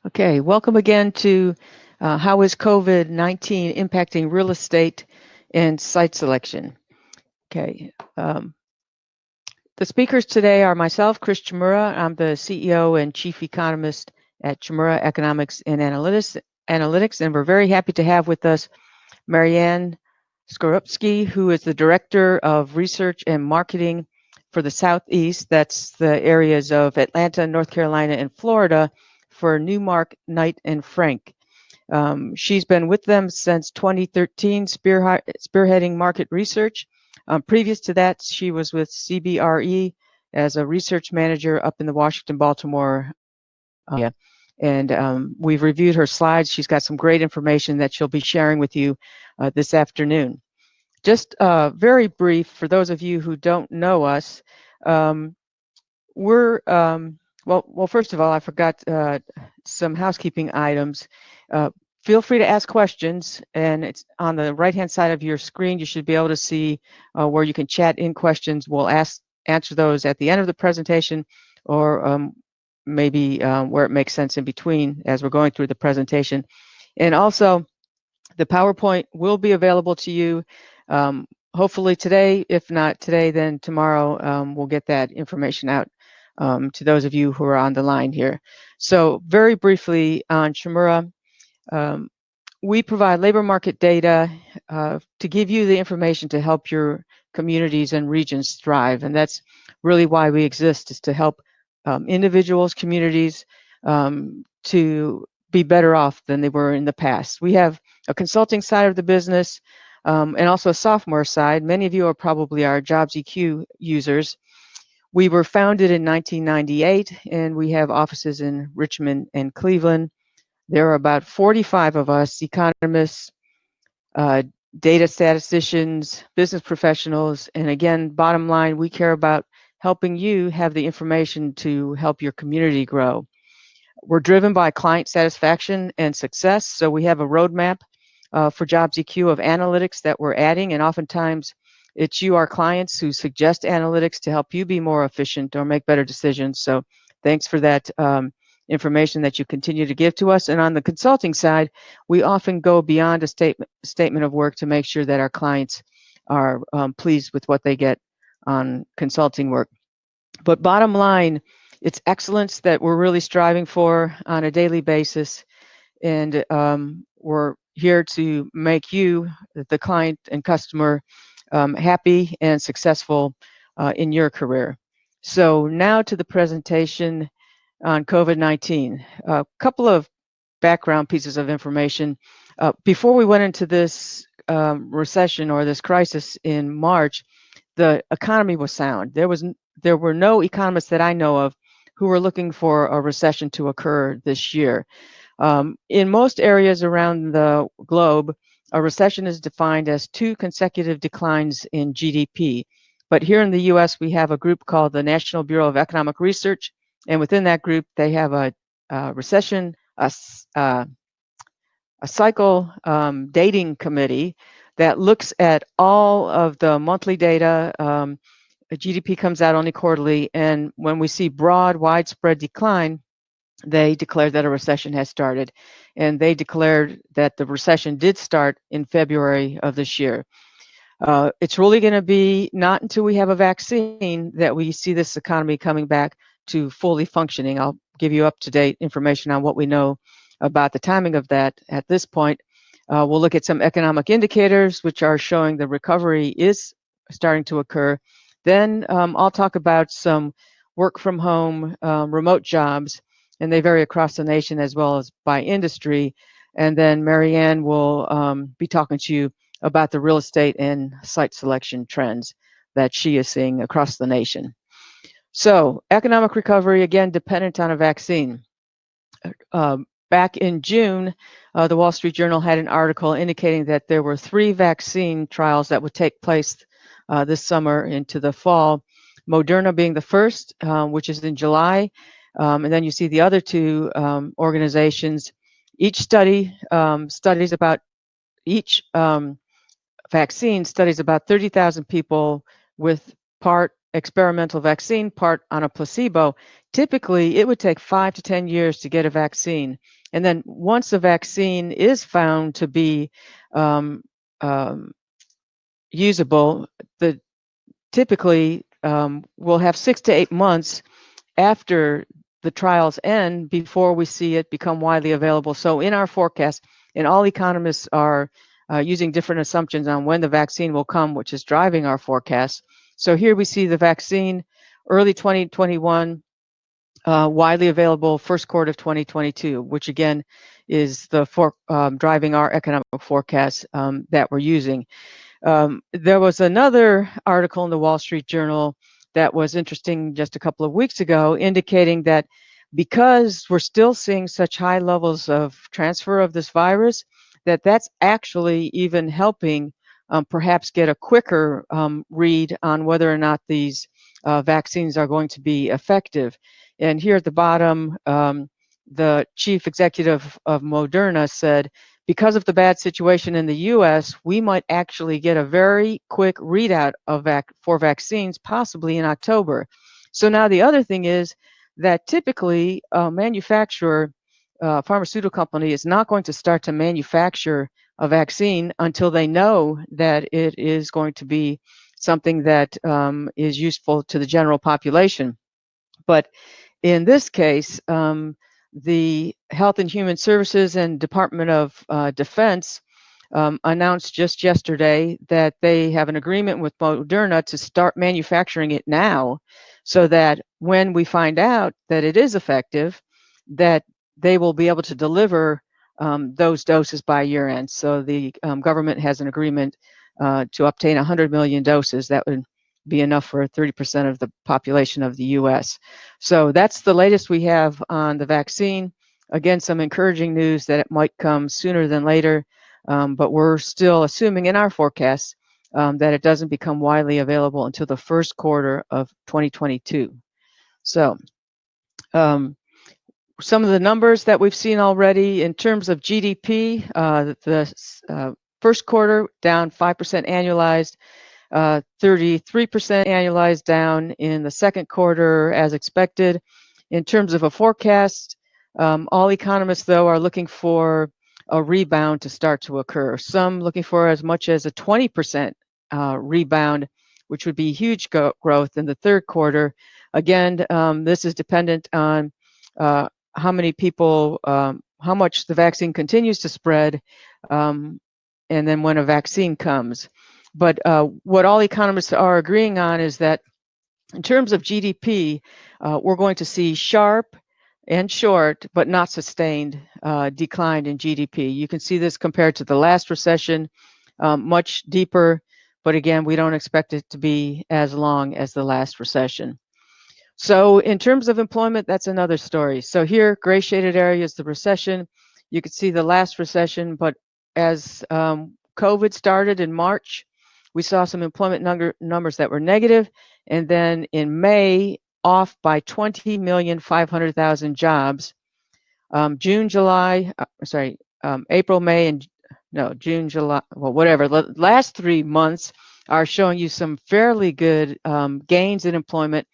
Okay, welcome again to How is COVID-19 Impacting Real Estate and Site Selection? Okay, the speakers today are myself, Chris Chmura. I'm the CEO and Chief Economist at Chmura Economics and Analytics, and we're very happy to have with us Marianne Skorupski, who is the Director of Research and Marketing for the Southeast. That's the areas of Atlanta, North Carolina, and Florida for Newmark Knight and Frank. She's been with them since 2013, spearheading market research. Previous to that, she was with CBRE as a research manager up in the Washington-Baltimore area. And we've reviewed her slides. She's got some great information that she'll be sharing with you this afternoon. Just very brief, for those of you who don't know us, well, first of all, I forgot some housekeeping items. Feel free to ask questions, and it's on the right-hand side of your screen. You should be able to see where you can chat in questions. We'll answer those at the end of the presentation, or maybe where it makes sense in between as we're going through the presentation. And also, the PowerPoint will be available to you hopefully today. If not today, then tomorrow we'll get that information out to those of you who are on the line here. So very briefly on Chmura, we provide labor market data to give you the information to help your communities and regions thrive. And that's really why we exist, is to help individuals, communities to be better off than they were in the past. We have a consulting side of the business and also a software side. Many of you are probably our Jobs EQ users. We were founded in 1998, and we have offices in Richmond and Cleveland. There are about 45 of us, economists, data statisticians, business professionals, and again, bottom line, we care about helping you have the information to help your community grow. We're driven by client satisfaction and success, so we have a roadmap for Jobs EQ of analytics that we're adding, and oftentimes it's you, our clients, who suggest analytics to help you be more efficient or make better decisions. So thanks for that information that you continue to give to us. And on the consulting side, we often go beyond a statement of work to make sure that our clients are pleased with what they get on consulting work. But bottom line, it's excellence that we're really striving for on a daily basis. And we're here to make you, the client and customer, happy and successful in your career. So now to the presentation on COVID-19. A couple of background pieces of information. Before we went into this recession or this crisis in March, the economy was sound. There were no economists that I know of who were looking for a recession to occur this year. In most areas around the globe, a recession is defined as 2 consecutive declines in GDP. But here in the US, we have a group called the National Bureau of Economic Research. And within that group, they have a recession, a cycle dating committee that looks at all of the monthly data. GDP comes out only quarterly. And when we see broad, widespread decline, they declare that a recession has started. And they declared that the recession did start in February of this year. It's really going to be not until we have a vaccine that we see this economy coming back to fully functioning. I'll give you up-to-date information on what we know about the timing of that at this point. We'll look at some economic indicators which are showing the recovery is starting to occur. Then I'll talk about some work from home, remote jobs, and they vary across the nation as well as by industry. And then Marianne will be talking to you about the real estate and site selection trends that she is seeing across the nation. So economic recovery, again, dependent on a vaccine. Back in June, the Wall Street Journal had an article indicating that there were 3 vaccine trials that would take place this summer into the fall. Moderna being the first, which is in July. And then you see the other 2 organizations. Each study studies about, each vaccine studies about 30,000 people with part experimental vaccine, part on a placebo, typically it would take 5 to 10 years to get a vaccine. And then once a vaccine is found to be usable, typically we'll have 6 to 8 months after the trials end before we see it become widely available. So in our forecast, and all economists are using different assumptions on when the vaccine will come, which is driving our forecast. So here we see the vaccine early 2021, widely available first quarter of 2022, which again is the driving our economic forecast that we're using. There was another article in the Wall Street Journal that was interesting just a couple of weeks ago, indicating that because we're still seeing such high levels of transfer of this virus, that's actually even helping perhaps get a quicker read on whether or not these vaccines are going to be effective. And here at the bottom, the chief executive of Moderna said, because of the bad situation in the US, we might actually get a very quick readout of for vaccines, possibly in October. So now the other thing is that typically a manufacturer, pharmaceutical company, is not going to start to manufacture a vaccine until they know that it is going to be something that is useful to the general population. But in this case, the Health and Human Services and Department of Defense announced just yesterday that they have an agreement with Moderna to start manufacturing it now, so that when we find out that it is effective, that they will be able to deliver those doses by year end. So the government has an agreement to obtain 100 million doses. That would be enough for 30% of the population of the US. So that's the latest we have on the vaccine. Again, some encouraging news that it might come sooner than later, but we're still assuming in our forecast that it doesn't become widely available until the first quarter of 2022. So some of the numbers that we've seen already in terms of GDP, the first quarter down 5% annualized, 33% annualized down in the second quarter as expected. In terms of a forecast, all economists, though, are looking for a rebound to start to occur. Some looking for as much as a 20% rebound, which would be huge growth in the third quarter. Again, this is dependent on how many people, how much the vaccine continues to spread, and then when a vaccine comes. But what all economists are agreeing on is that in terms of GDP, we're going to see sharp and short, but not sustained, decline in GDP. You can see this compared to the last recession, much deeper, but again, we don't expect it to be as long as the last recession. So in terms of employment, that's another story. So here, gray shaded area is the recession. You can see the last recession, but as COVID started in March, we saw some employment numbers that were negative, and then in May, off by 20,500,000 jobs. June, July, April, May, and June, July, well, whatever. The last 3 months are showing you some fairly good gains in employment,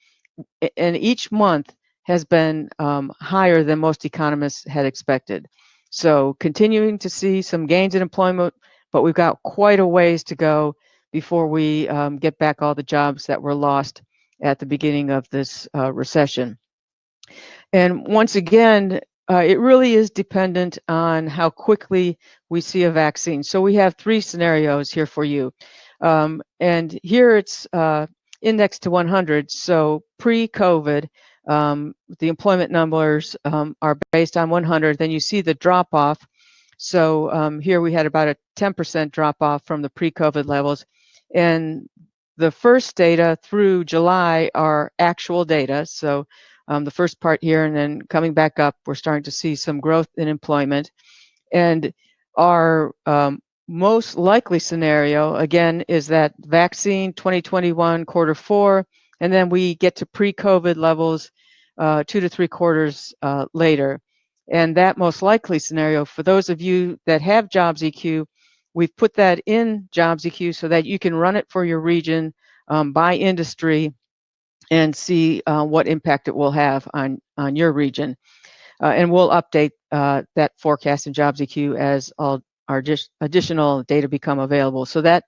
and each month has been higher than most economists had expected. So continuing to see some gains in employment, but we've got quite a ways to go before we get back all the jobs that were lost at the beginning of this recession. And once again, it really is dependent on how quickly we see a vaccine. So we have 3 scenarios here for you. And here it's indexed to 100. So pre-COVID, the employment numbers are based on 100. Then you see the drop off. So here we had about a 10% drop off from the pre-COVID levels. And the first data through July are actual data. So the first part here, and then coming back up, we're starting to see some growth in employment. And our most likely scenario, again, is that vaccine 2021 quarter 4, and then we get to pre-COVID levels 2 to 3 quarters later. And that most likely scenario, for those of you that have Jobs EQ, we've put that in Jobs EQ so that you can run it for your region by industry and see what impact it will have on your region. And we'll update that forecast in Jobs EQ as all our additional data become available. So that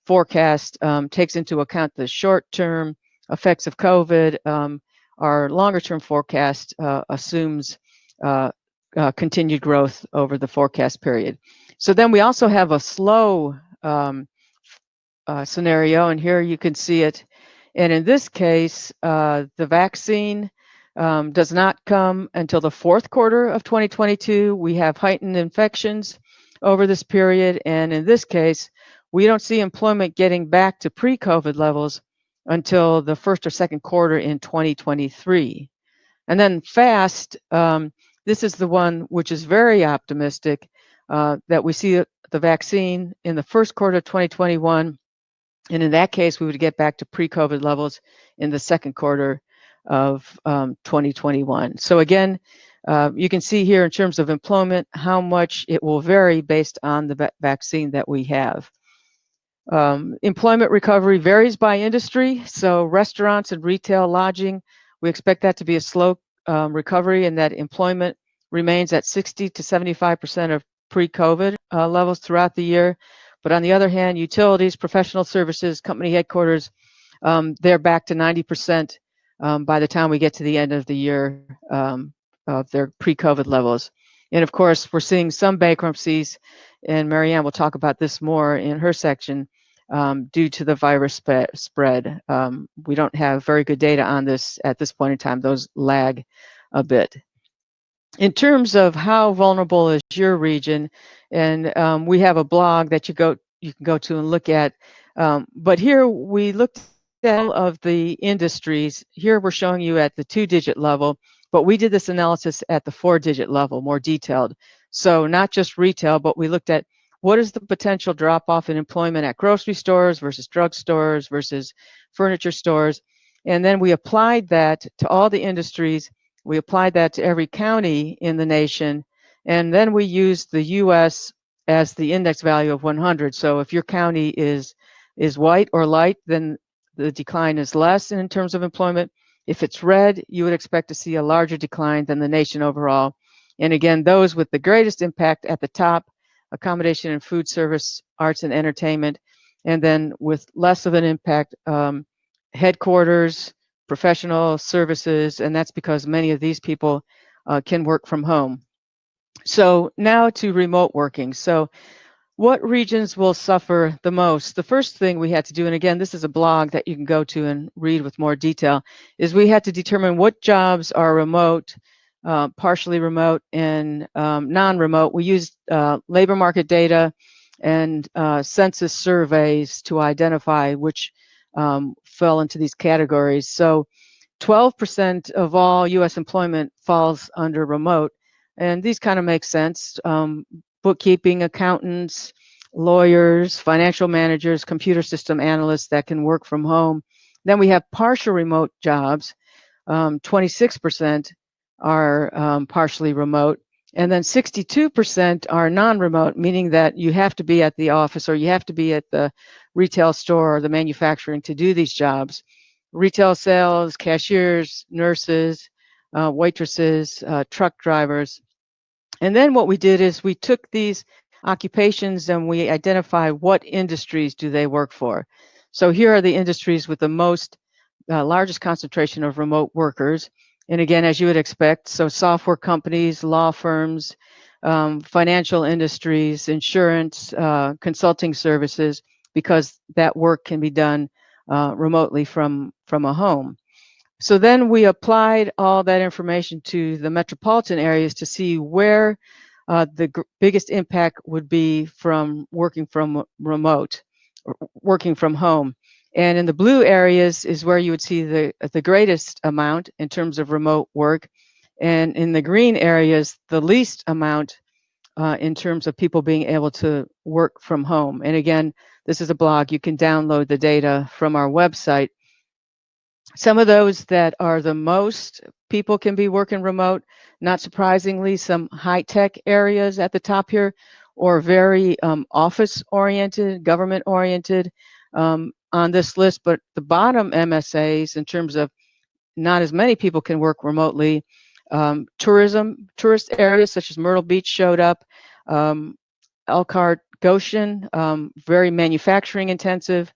forecast takes into account the short-term effects of COVID. Our longer-term forecast assumes continued growth over the forecast period. So then we also have a slow scenario, and here you can see it. And in this case, the vaccine does not come until the fourth quarter of 2022. We have heightened infections over this period, and in this case, we don't see employment getting back to pre-COVID levels until the first or second quarter in 2023. And then FAST, this is the one which is very optimistic, that we see the vaccine in the first quarter of 2021. And in that case, we would get back to pre-COVID levels in the second quarter of 2021. So again, you can see here in terms of employment, how much it will vary based on the vaccine that we have. Employment recovery varies by industry. So restaurants and retail lodging, we expect that to be a slow recovery, and that employment remains at 60 to 75% of pre-COVID levels throughout the year. But on the other hand, utilities, professional services, company headquarters, they're back to 90% by the time we get to the end of the year of their pre-COVID levels. And of course, we're seeing some bankruptcies, and Marianne will talk about this more in her section, due to the virus spread. We don't have very good data on this at this point in time. Those lag a bit. In terms of how vulnerable is your region, and we have a blog that you can go to and look at. But here we looked at all of the industries. Here we're showing you at the 2-digit level, but we did this analysis at the 4-digit level, more detailed. So not just retail, but we looked at what is the potential drop-off in employment at grocery stores versus drugstores versus furniture stores. And then we applied that to all the industries. We applied that to every county in the nation. And then we used the US as the index value of 100. So if your county is white or light, then the decline is less in terms of employment. If it's red, you would expect to see a larger decline than the nation overall. And again, those with the greatest impact at the top: accommodation and food service, arts and entertainment. And then with less of an impact, headquarters, professional services, and that's because many of these people can work from home. So now to remote working. So what regions will suffer the most? The first thing we had to do, and again, this is a blog that you can go to and read with more detail, is we had to determine what jobs are remote, partially remote, and non-remote. We used labor market data and census surveys to identify which fell into these categories. So 12% of all US employment falls under remote, and these kind of make sense. Bookkeeping, accountants, lawyers, financial managers, computer system analysts that can work from home. Then we have partial remote jobs. 26% are partially remote, and then 62% are non-remote, meaning that you have to be at the office or you have to be at the retail store or the manufacturing to do these jobs. Retail sales, cashiers, nurses, waitresses, truck drivers. And then what we did is we took these occupations and we identify what industries do they work for. So here are the industries with the most largest concentration of remote workers. And again, as you would expect, so software companies, law firms, financial industries, insurance, consulting services, because that work can be done remotely from a home. So then we applied all that information to the metropolitan areas to see where the biggest impact would be from working from remote, or working from home. And in the blue areas is where you would see the greatest amount in terms of remote work. And in the green areas, the least amount in terms of people being able to work from home. And again, this is a blog. You can download the data from our website. Some of those that are the most people can be working remote, not surprisingly, some high-tech areas at the top here, or very office-oriented, government-oriented on this list. But the bottom MSAs, in terms of not as many people can work remotely. Tourist areas such as Myrtle Beach showed up. Elkhart, Goshen, very manufacturing intensive.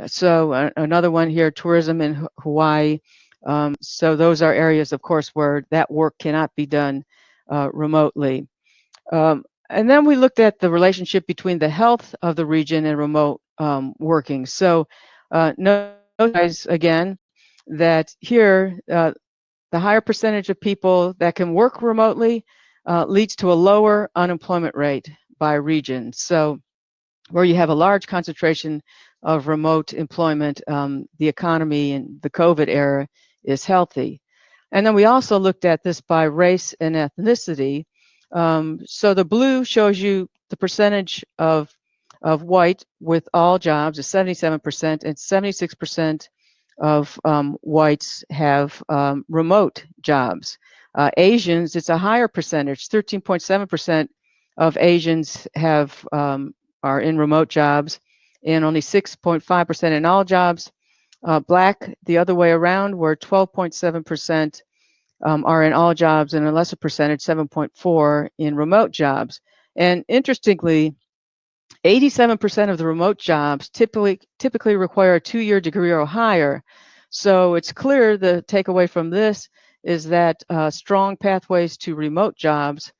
So another one here, tourism in Hawaii. So those are areas, of course, where that work cannot be done remotely. And then we looked at the relationship between the health of the region and remote working. So notice again that here the higher percentage of people that can work remotely leads to a lower unemployment rate by region. So where you have a large concentration of remote employment, the economy in the COVID era is healthy. And then we also looked at this by race and ethnicity. So the blue shows you the percentage of white with all jobs is 77%, and 76% of whites have remote jobs. Asians, it's a higher percentage, 13.7% of Asians have are in remote jobs, and only 6.5% in all jobs. Black, the other way around, where 12.7% are in all jobs and a lesser percentage, 7.4% in remote jobs. And interestingly, 87% of the remote jobs typically require a 2-year degree or higher. So it's clear the takeaway from this is that strong pathways to remote jobs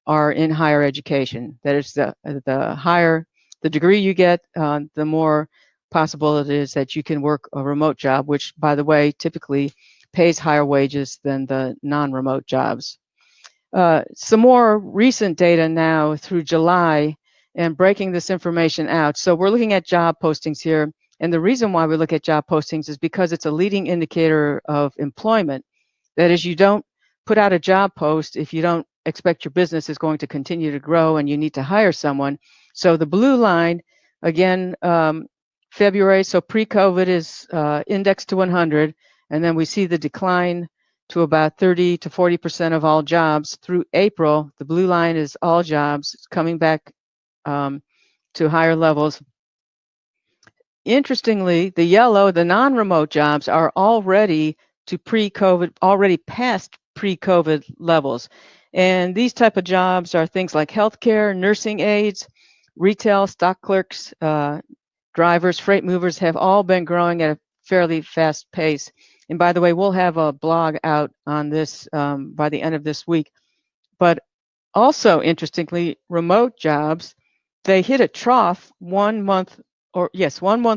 are in higher education. That is, the higher the degree you get, the more possible it is that you can work a remote job, which, by the way, typically pays higher wages than the non-remote jobs. Some more recent data now through July and breaking this information out. So we're looking at job postings here. And the reason why we look at job postings is because it's a leading indicator of employment. That is, you don't put out a job post if you don't expect your business is going to continue to grow and you need to hire someone. So the blue line, again, February, so pre-COVID is indexed to 100. And then we see the decline to about 30 to 40% of all jobs through April. The blue line is all jobs. It's coming back to higher levels. Interestingly, the yellow, the non-remote jobs, are already to pre-COVID, already past pre-COVID levels. And these type of jobs are things like healthcare, nursing aides, retail, stock clerks, drivers, freight movers have all been growing at a fairly fast pace. And by the way, we'll have a blog out on this by the end of this week. But also, interestingly, remote jobs, they hit a trough 1 month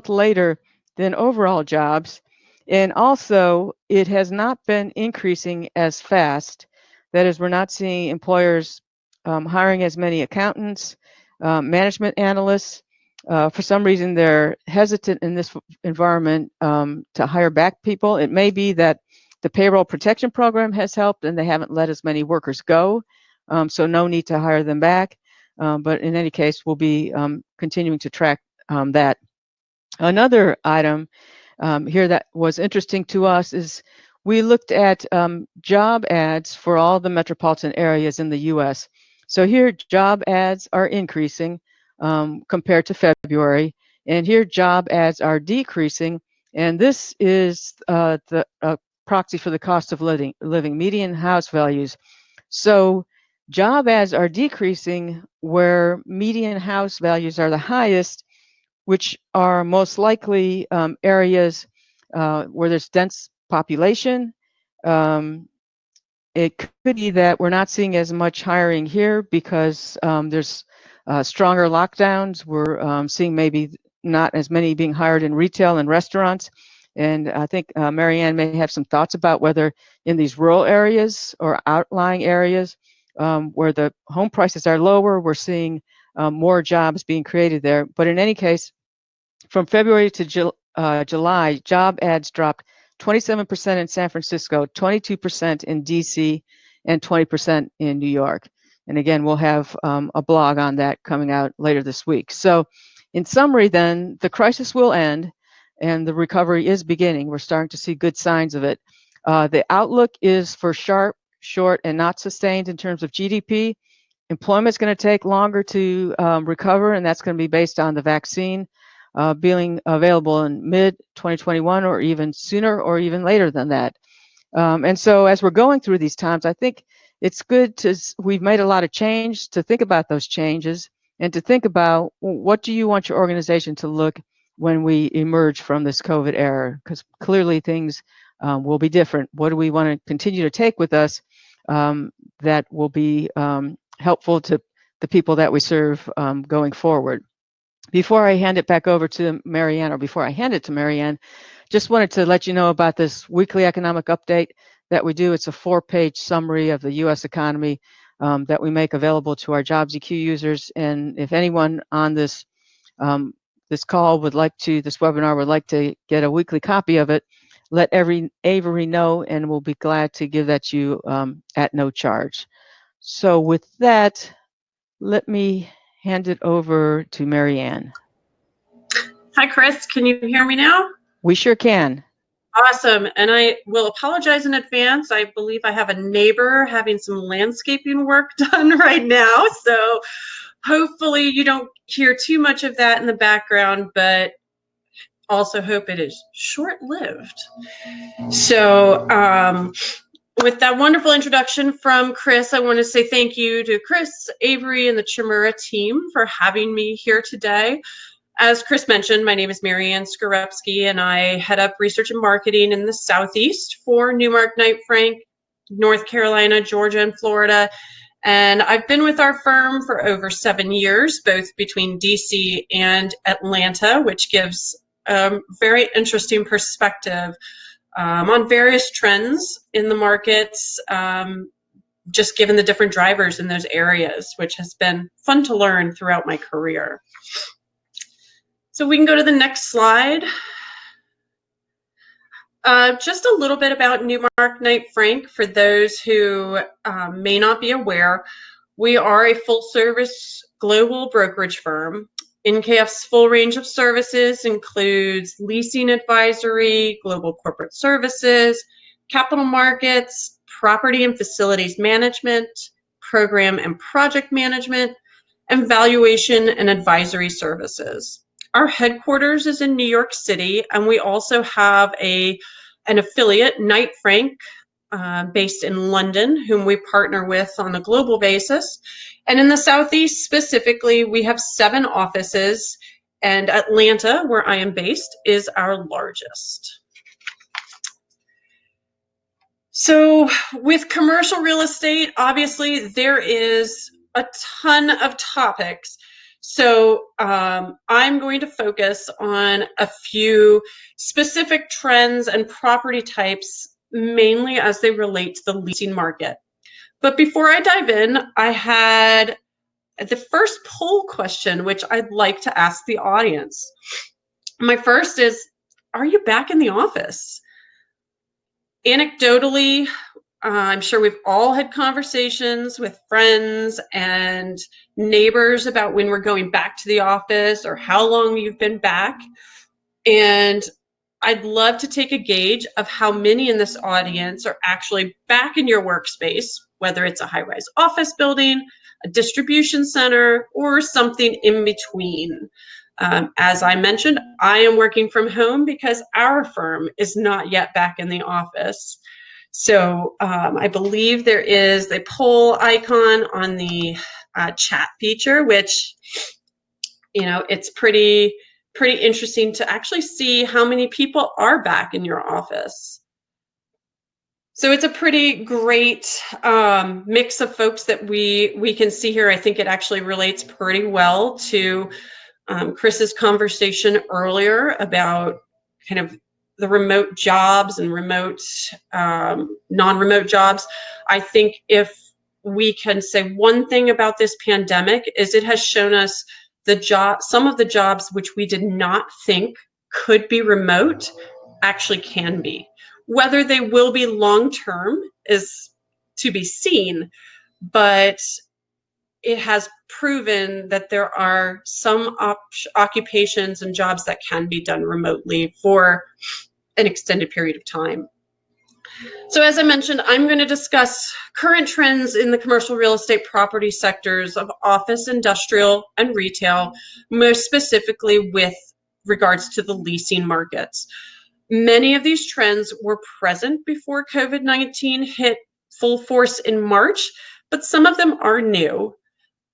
later than overall jobs. And also, it has not been increasing as fast. That is, we're not seeing employers hiring as many accountants, management analysts. For some reason, they're hesitant in this environment to hire back people. It may be that the payroll protection program has helped and they haven't let as many workers go. So no need to hire them back. But in any case, we'll be continuing to track that. Another item here that was interesting to us is we looked at job ads for all the metropolitan areas in the U.S. So here, job ads are increasing compared to February, and here job ads are decreasing. And this is the proxy for the cost of living, median house values. So job ads are decreasing where median house values are the highest, which are most likely areas where there's dense population. It could be that we're not seeing as much hiring here because there's stronger lockdowns. We're seeing maybe not as many being hired in retail and restaurants. And I think Marianne may have some thoughts about whether in these rural areas or outlying areas where the home prices are lower, we're seeing more jobs being created there. But in any case, from February to July, job ads dropped 27% in San Francisco, 22% in DC, and 20% in New York. And again, we'll have a blog on that coming out later this week. So in summary then, the crisis will end and the recovery is beginning. We're starting to see good signs of it. The outlook is for sharp, short, and not sustained in terms of GDP. Employment's going to take longer to recover, and that's going to be based on the vaccine. being available in mid-2021 or even sooner or even later than that. And so as we're going through these times, I think it's good we've made a lot of change, to think about those changes and to think about, what do you want your organization to look when we emerge from this COVID era? Because clearly things will be different. What do we want to continue to take with us that will be helpful to the people that we serve going forward? Before I hand it back over to Marianne, or before I hand it to Marianne, just wanted to let you know about this weekly economic update that we do. It's a 4-page summary of the U.S. economy that we make available to our Jobs EQ users. And if anyone on this this webinar would like to get a weekly copy of it, let Avery know, and we'll be glad to give that to you at no charge. So with that, let me hand it over to Marianne. Hi, Chris. Can you hear me now? We sure can. Awesome. And I will apologize in advance. I believe I have a neighbor having some landscaping work done right now. So hopefully you don't hear too much of that in the background, but also hope it is short-lived. So with that wonderful introduction from Chris, I want to say thank you to Chris, Avery, and the Chmura team for having me here today. As Chris mentioned, my name is Marianne Skorupski, and I head up research and marketing in the Southeast for Newmark Knight Frank, North Carolina, Georgia, and Florida. And I've been with our firm for over 7 years, both between DC and Atlanta, which gives a very interesting perspective on various trends in the markets, just given the different drivers in those areas, which has been fun to learn throughout my career. So we can go to the next slide. Just a little bit about Newmark Knight Frank for those who may not be aware. We are a full-service global brokerage firm. NKF's full range of services includes leasing advisory, global corporate services, capital markets, property and facilities management, program and project management, and valuation and advisory services. Our headquarters is in New York City, and we also have an affiliate, Knight Frank, based in London, whom we partner with on a global basis. And in the Southeast specifically, we have 7 offices, and Atlanta, where I am based, is our largest. So with commercial real estate, obviously there is a ton of topics. So I'm going to focus on a few specific trends and property types, mainly as they relate to the leasing market. But before I dive in, I had the first poll question, which I'd like to ask the audience. My first is, are you back in the office? Anecdotally, I'm sure we've all had conversations with friends and neighbors about when we're going back to the office or how long you've been back. And I'd love to take a gauge of how many in this audience are actually back in your workspace, whether it's a high-rise office building, a distribution center, or something in between. As I mentioned, I am working from home because our firm is not yet back in the office. So I believe there is a poll icon on the chat feature, which, you know, it's pretty interesting to actually see how many people are back in your office. So it's a pretty great mix of folks that we can see here. I think it actually relates pretty well to Chris's conversation earlier about kind of the remote jobs and remote, non-remote jobs. I think if we can say one thing about this pandemic is it has shown us some of the jobs which we did not think could be remote actually can be. Whether they will be long-term is to be seen, but it has proven that there are some occupations and jobs that can be done remotely for an extended period of time. So as I mentioned, I'm going to discuss current trends in the commercial real estate property sectors of office, industrial, and retail, most specifically with regards to the leasing markets. Many of these trends were present before COVID-19 hit full force in March, but some of them are new.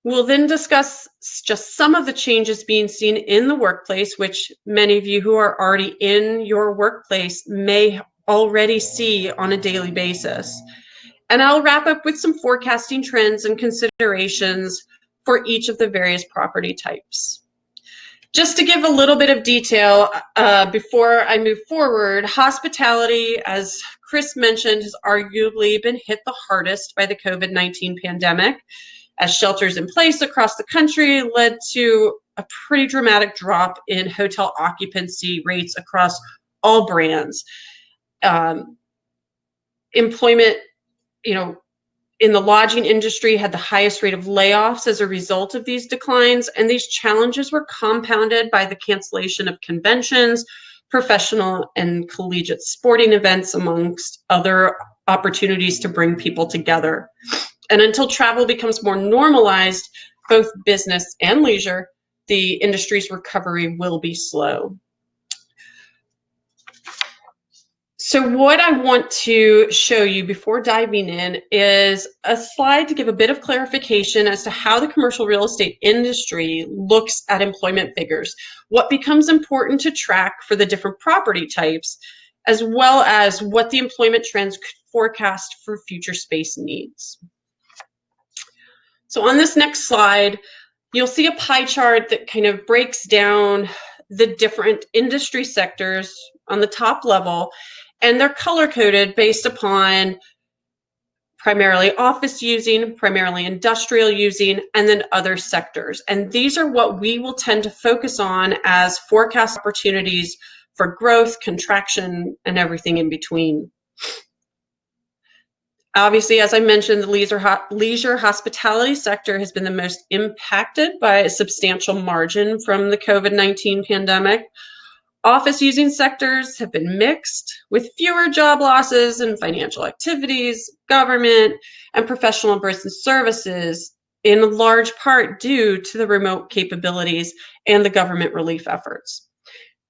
We'll then discuss just some of the changes being seen in the workplace, which many of you who are already in your workplace may already see on a daily basis. And I'll wrap up with some forecasting trends and considerations for each of the various property types. Just to give a little bit of detail before I move forward, hospitality, as Chris mentioned, has arguably been hit the hardest by the COVID-19 pandemic, as shelters in place across the country led to a pretty dramatic drop in hotel occupancy rates across all brands. Employment, in the lodging industry had the highest rate of layoffs as a result of these declines, and these challenges were compounded by the cancellation of conventions, professional and collegiate sporting events, amongst other opportunities to bring people together. And until travel becomes more normalized, both business and leisure, the industry's recovery will be slow. So what I want to show you before diving in is a slide to give a bit of clarification as to how the commercial real estate industry looks at employment figures, what becomes important to track for the different property types, as well as what the employment trends could forecast for future space needs. So on this next slide, you'll see a pie chart that kind of breaks down the different industry sectors on the top level, and they're color-coded based upon primarily office using, primarily industrial using, and then other sectors. And these are what we will tend to focus on as forecast opportunities for growth, contraction, and everything in between. Obviously, as I mentioned, the leisure hospitality sector has been the most impacted by a substantial margin from the COVID-19 pandemic. Office using sectors have been mixed, with fewer job losses in financial activities, government, and professional business services, in large part due to the remote capabilities and the government relief efforts.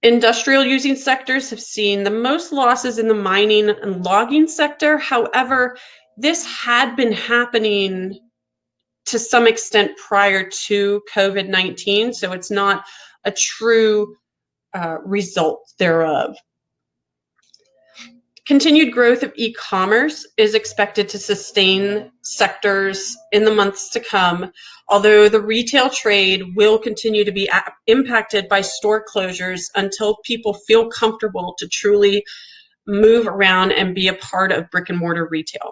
Industrial using sectors have seen the most losses in the mining and logging sector. However, this had been happening to some extent prior to COVID-19, so it's not a true result thereof. Continued growth of e-commerce is expected to sustain sectors in the months to come, although the retail trade will continue to be impacted by store closures until people feel comfortable to truly move around and be a part of brick and mortar retail.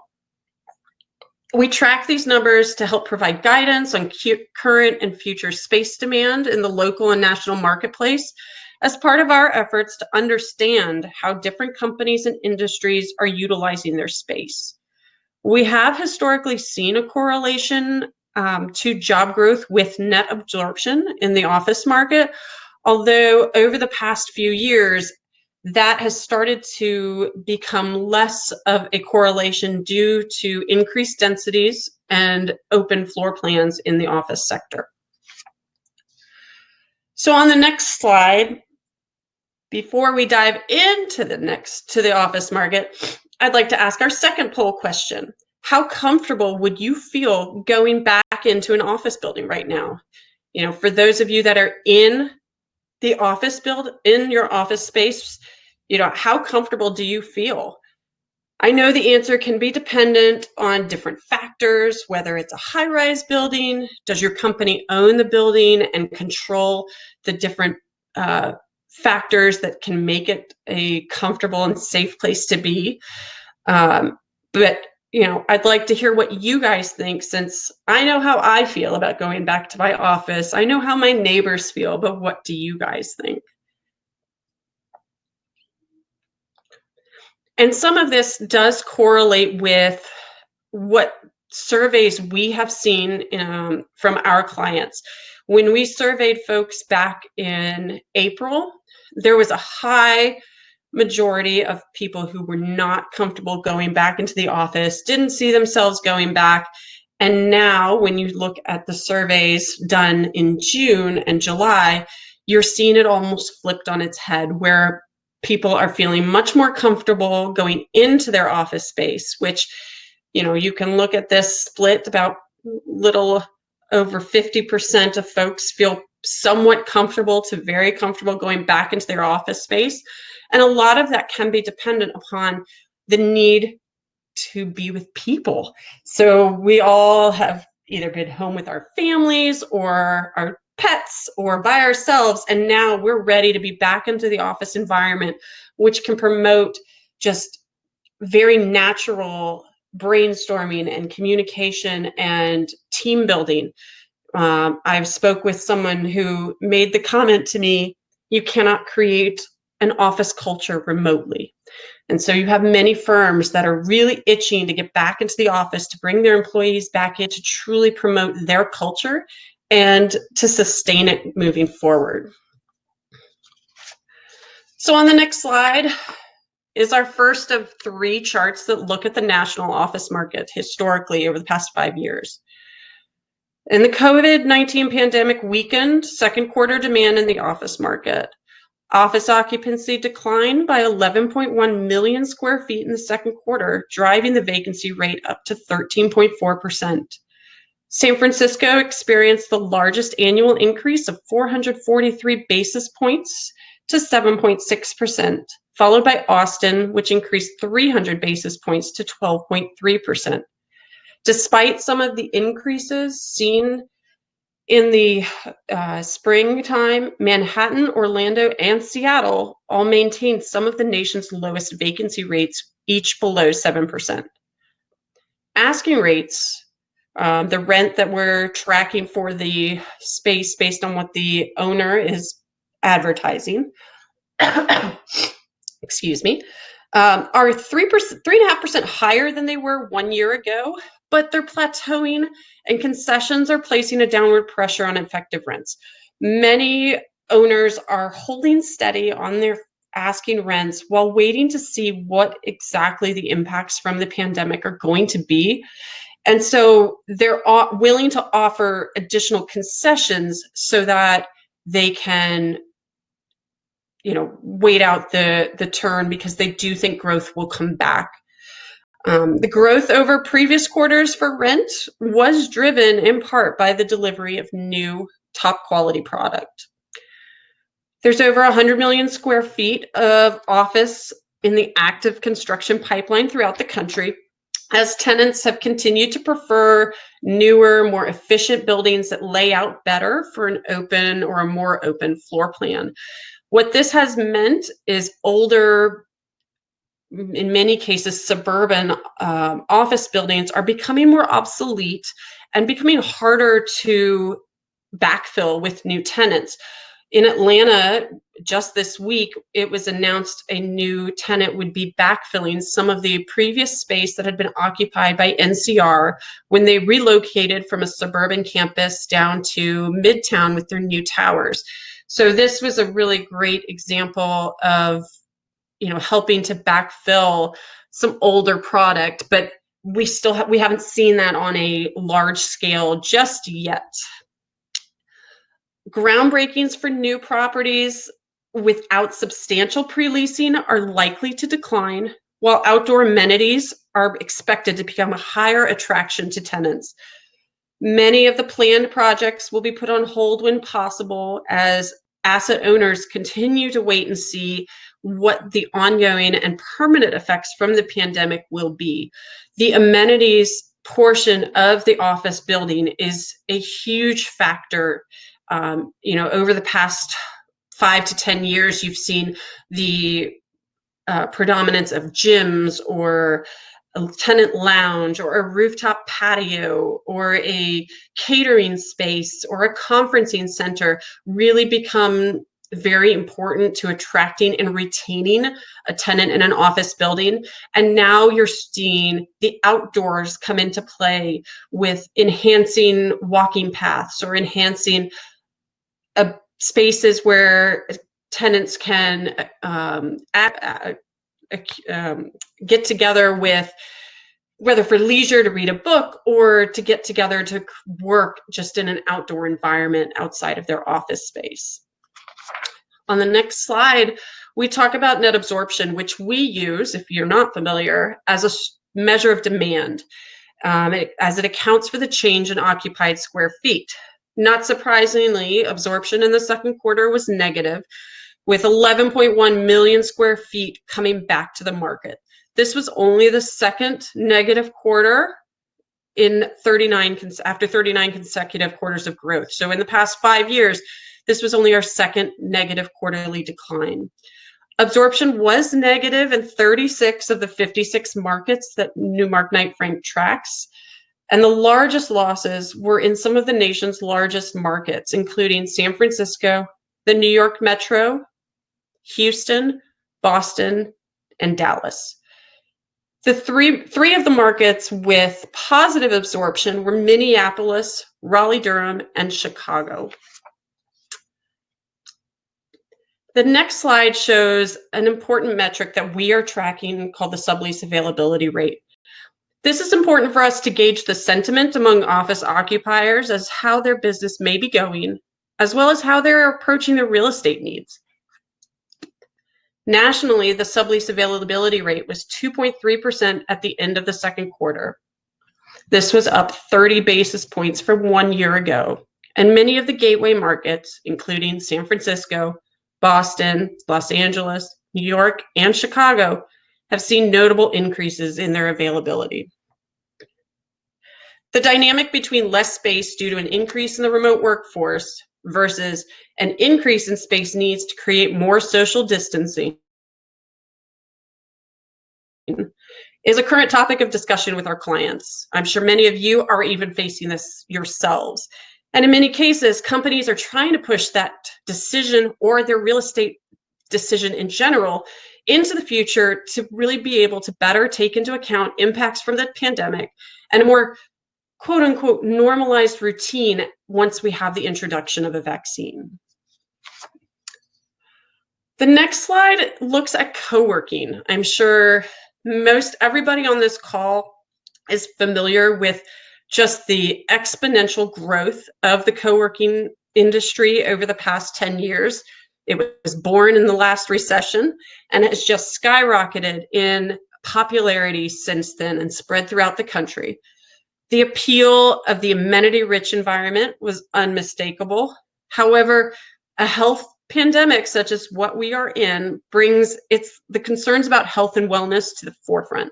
We track these numbers to help provide guidance on current and future space demand in the local and national marketplace, as part of our efforts to understand how different companies and industries are utilizing their space. We have historically seen a correlation to job growth with net absorption in the office market, although over the past few years, that has started to become less of a correlation due to increased densities and open floor plans in the office sector. So on the next slide, before we dive into the office market, I'd like to ask our second poll question. How comfortable would you feel going back into an office building right now? For those of you that are in the office in your office space, how comfortable do you feel? I know the answer can be dependent on different factors, whether it's a high-rise building, does your company own the building and control the different factors that can make it a comfortable and safe place to be. But I'd like to hear what you guys think, since I know how I feel about going back to my office. I know how my neighbors feel, but what do you guys think? And some of this does correlate with what surveys we have seen from our clients. When we surveyed folks back in April, there was a high majority of people who were not comfortable going back into the office, didn't see themselves going back. And now when you look at the surveys done in June and July, you're seeing it almost flipped on its head, where people are feeling much more comfortable going into their office space, which, you can look at this split about little over 50% of folks feel somewhat comfortable to very comfortable going back into their office space. And a lot of that can be dependent upon the need to be with people. So we all have either been home with our families or our pets or by ourselves, and now we're ready to be back into the office environment, which can promote just very natural brainstorming and communication and team building. I've spoke with someone who made the comment to me, you cannot create an office culture remotely. And so you have many firms that are really itching to get back into the office, to bring their employees back in, to truly promote their culture and to sustain it moving forward. So on the next slide is our first of 3 charts that look at the national office market historically over the past 5 years. And the COVID-19 pandemic weakened second quarter demand in the office market. Office occupancy declined by 11.1 million square feet in the second quarter, driving the vacancy rate up to 13.4%. San Francisco experienced the largest annual increase of 443 basis points to 7.6%, followed by Austin, which increased 300 basis points to 12.3%. Despite some of the increases seen in the springtime, Manhattan, Orlando, and Seattle all maintained some of the nation's lowest vacancy rates, each below 7%. Asking rates, the rent that we're tracking for the space based on what the owner is advertising, excuse me, are 3.5% higher than they were 1 year ago, but they're plateauing, and concessions are placing a downward pressure on effective rents. Many owners are holding steady on their asking rents while waiting to see what exactly the impacts from the pandemic are going to be. And so they're willing to offer additional concessions so that they can wait out the turn, because they do think growth will come back. The growth over previous quarters for rent was driven in part by the delivery of new top quality product. There's over 100 million square feet of office in the active construction pipeline throughout the country, as tenants have continued to prefer newer, more efficient buildings that lay out better for an open or a more open floor plan. What this has meant is older, in many cases, suburban office buildings are becoming more obsolete and becoming harder to backfill with new tenants. In Atlanta, just this week, it was announced a new tenant would be backfilling some of the previous space that had been occupied by NCR when they relocated from a suburban campus down to Midtown with their new towers. So this was a really great example of, helping to backfill some older product, but we haven't seen that on a large scale just yet. Groundbreakings for new properties without substantial pre-leasing are likely to decline, while outdoor amenities are expected to become a higher attraction to tenants. Many of the planned projects will be put on hold when possible, as asset owners continue to wait and see what the ongoing and permanent effects from the pandemic will be. The amenities portion of the office building is a huge factor. Over the past 5 to 10 years, you've seen the predominance of gyms or a tenant lounge or a rooftop patio or a catering space or a conferencing center really become very important to attracting and retaining a tenant in an office building. And now you're seeing the outdoors come into play with enhancing walking paths or enhancing spaces where tenants can get together with, whether for leisure to read a book or to get together to work just in an outdoor environment outside of their office space. On the next slide, we talk about net absorption, which we use, if you're not familiar, as a measure of demand, as it accounts for the change in occupied square feet. Not surprisingly, absorption in the second quarter was negative, with 11.1 million square feet coming back to the market. This was only the second negative quarter in after 39 consecutive quarters of growth. So in the past 5 years, this was only our second negative quarterly decline. Absorption was negative in 36 of the 56 markets that Newmark Knight Frank tracks. And the largest losses were in some of the nation's largest markets, including San Francisco, the New York Metro, Houston, Boston, and Dallas. The three of the markets with positive absorption were Minneapolis, Raleigh-Durham, and Chicago. The next slide shows an important metric that we are tracking called the sublease availability rate. This is important for us to gauge the sentiment among office occupiers as how their business may be going, as well as how they're approaching their real estate needs. Nationally, the sublease availability rate was 2.3% at the end of the second quarter. This was up 30 basis points from 1 year ago, and many of the gateway markets, including San Francisco, Boston, Los Angeles, New York, and Chicago, have seen notable increases in their availability. The dynamic between less space due to an increase in the remote workforce versus an increase in space needs to create more social distancing is a current topic of discussion with our clients. I'm sure many of you are even facing this yourselves. And in many cases, companies are trying to push that decision or their real estate decision in general into the future to really be able to better take into account impacts from the pandemic and a more quote unquote normalized routine once we have the introduction of a vaccine. The next slide looks at co-working. I'm sure most everybody on this call is familiar with just the exponential growth of the co-working industry over the past 10 years. It was born in the last recession and has just skyrocketed in popularity since then and spread throughout the country. The appeal of the amenity-rich environment was unmistakable. However, a health pandemic such as what we are in brings the concerns about health and wellness to the forefront.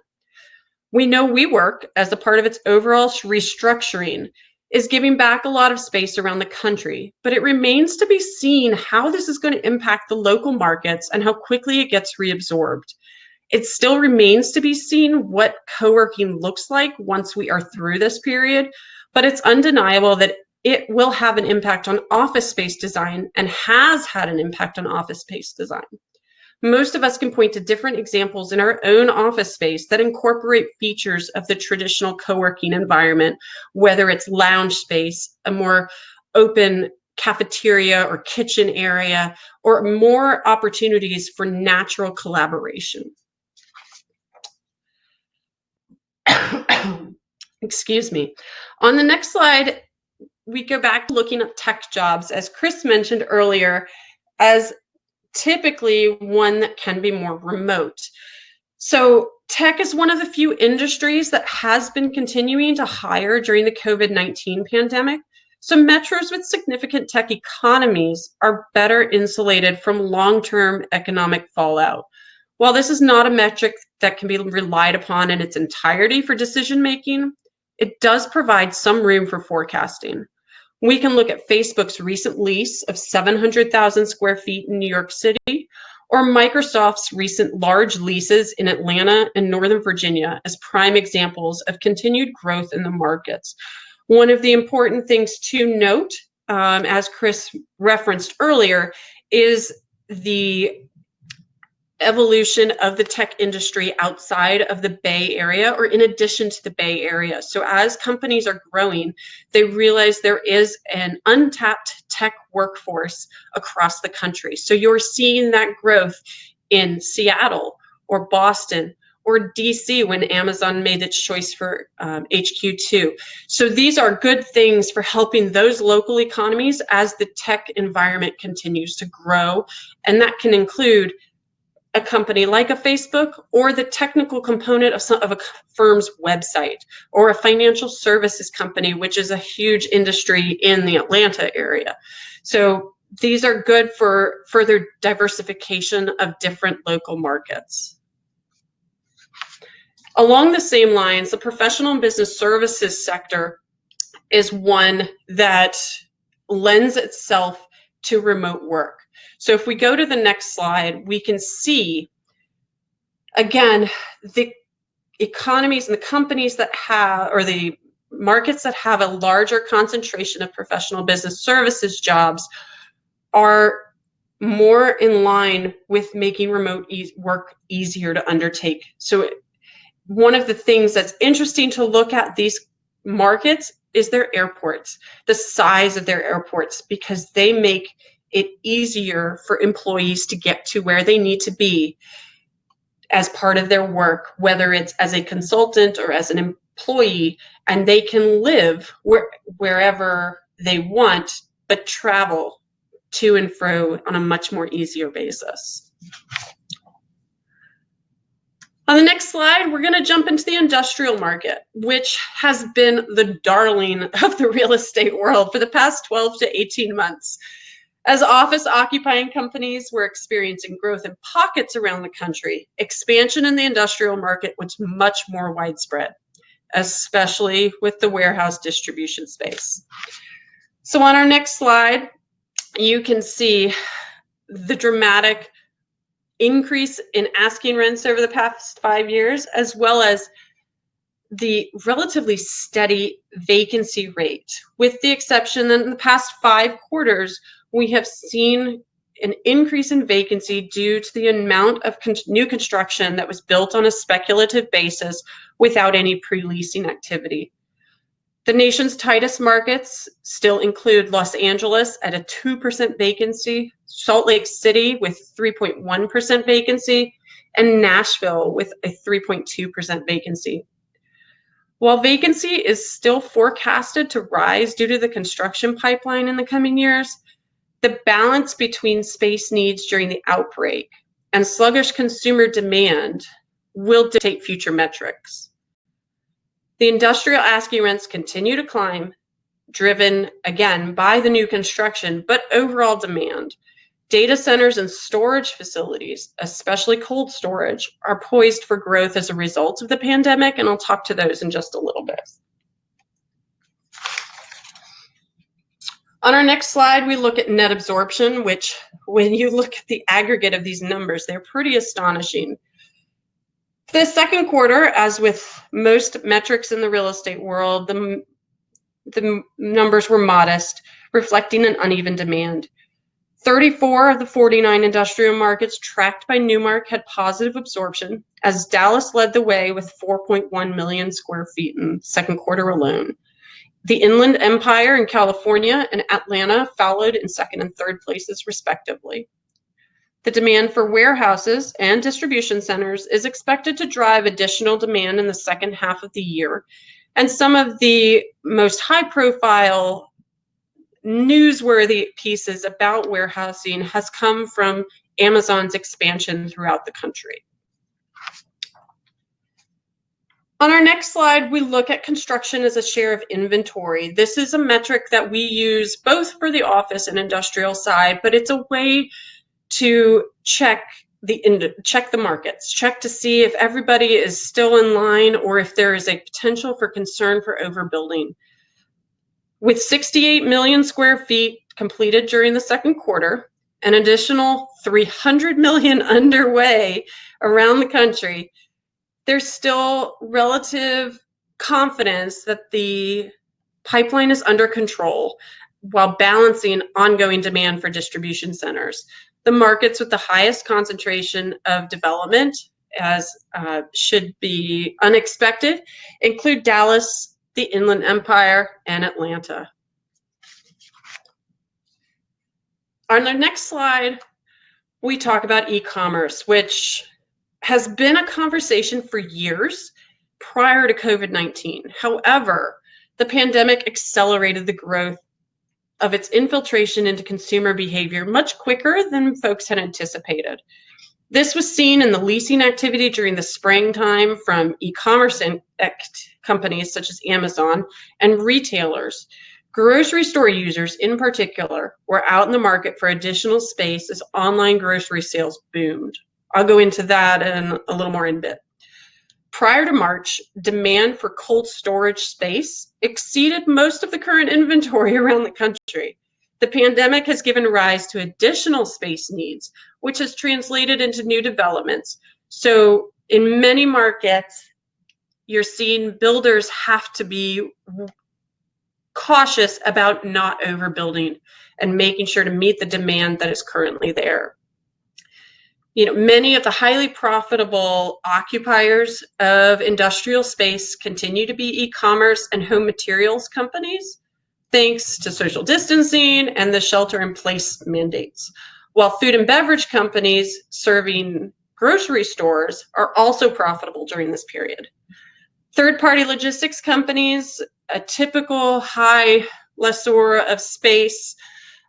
We know WeWork, as a part of its overall restructuring, is giving back a lot of space around the country, but it remains to be seen how this is going to impact the local markets and how quickly it gets reabsorbed. It still remains to be seen what co-working looks like once we are through this period, but it's undeniable that it will have an impact on office space design and has had an impact on office space design. Most of us can point to different examples in our own office space that incorporate features of the traditional co-working environment, whether it's lounge space, a more open cafeteria or kitchen area, or more opportunities for natural collaboration. Excuse me. On the next slide, we go back to looking at tech jobs, as Chris mentioned earlier, as typically one that can be more remote. So tech is one of the few industries that has been continuing to hire during the COVID-19 pandemic. So metros with significant tech economies are better insulated from long-term economic fallout. While this is not a metric that can be relied upon in its entirety for decision-making, it does provide some room for forecasting. We can look at Facebook's recent lease of 700,000 square feet in New York City, or Microsoft's recent large leases in Atlanta and Northern Virginia as prime examples of continued growth in the markets. One of the important things to note, as Chris referenced earlier, is the evolution of the tech industry outside of the Bay Area or in addition to the Bay Area. So as companies are growing, they realize there is an untapped tech workforce across the country. So you're seeing that growth in Seattle or Boston or DC when Amazon made its choice for HQ2. So these are good things for helping those local economies as the tech environment continues to grow. And that can include a company like a Facebook, or the technical component of a firm's website, or a financial services company, which is a huge industry in the Atlanta area. So these are good for further diversification of different local markets. Along the same lines, the professional and business services sector is one that lends itself to remote work. So if we go to the next slide, we can see, again, the economies and the companies that have, or the markets that have a larger concentration of professional business services jobs are more in line with making remote work easier to undertake. So one of the things that's interesting to look at these markets is their airports, the size of their airports, because they make it easier for employees to get to where they need to be as part of their work, whether it's as a consultant or as an employee, and they can live wherever they want, but travel to and fro on a much more easier basis. On the next slide, we're going to jump into the industrial market, which has been the darling of the real estate world for the past 12 to 18 months. As office occupying companies were experiencing growth in pockets around the country, expansion in the industrial market was much more widespread, especially with the warehouse distribution space. So on our next slide, you can see the dramatic increase in asking rents over the past 5 years, as well as the relatively steady vacancy rate, with the exception that in the past 5 quarters, we have seen an increase in vacancy due to the amount of new construction that was built on a speculative basis without any pre-leasing activity. The nation's tightest markets still include Los Angeles at a 2% vacancy, Salt Lake City with 3.1% vacancy, and Nashville with a 3.2% vacancy. While vacancy is still forecasted to rise due to the construction pipeline in the coming years, the balance between space needs during the outbreak and sluggish consumer demand will dictate future metrics. The industrial asking rents continue to climb, driven again by the new construction, but overall demand. Data centers and storage facilities, especially cold storage, are poised for growth as a result of the pandemic, and I'll talk to those in just a little bit. On our next slide, we look at net absorption, which when you look at the aggregate of these numbers, they're pretty astonishing. The second quarter, as with most metrics in the real estate world, the numbers were modest, reflecting an uneven demand. 34 of the 49 industrial markets tracked by Newmark had positive absorption, as Dallas led the way with 4.1 million square feet in the second quarter alone. The Inland Empire in California and Atlanta followed in second and third places, respectively. The demand for warehouses and distribution centers is expected to drive additional demand in the second half of the year. And some of the most high-profile, newsworthy pieces about warehousing has come from Amazon's expansion throughout the country. On our next slide, we look at construction as a share of inventory. This is a metric that we use both for the office and industrial side, but it's a way to check the markets, check to see if everybody is still in line or if there is a potential for concern for overbuilding. With 68 million square feet completed during the second quarter, an additional 300 million underway around the country, there's still relative confidence that the pipeline is under control while balancing ongoing demand for distribution centers. The markets with the highest concentration of development, as should be unexpected, include Dallas, the Inland Empire, and Atlanta. On the next slide, we talk about e-commerce, which has been a conversation for years prior to COVID-19. However, the pandemic accelerated the growth of its infiltration into consumer behavior much quicker than folks had anticipated. This was seen in the leasing activity during the springtime from e-commerce companies such as Amazon and retailers. Grocery store users in particular were out in the market for additional space as online grocery sales boomed. I'll go into that in a little more in a bit. Prior to March, demand for cold storage space exceeded most of the current inventory around the country. The pandemic has given rise to additional space needs, which has translated into new developments. So in many markets, you're seeing builders have to be cautious about not overbuilding and making sure to meet the demand that is currently there. Many of the highly profitable occupiers of industrial space continue to be e-commerce and home materials companies, thanks to social distancing and the shelter-in-place mandates, while food and beverage companies serving grocery stores are also profitable during this period. Third-party logistics companies, a typical high lessor of space,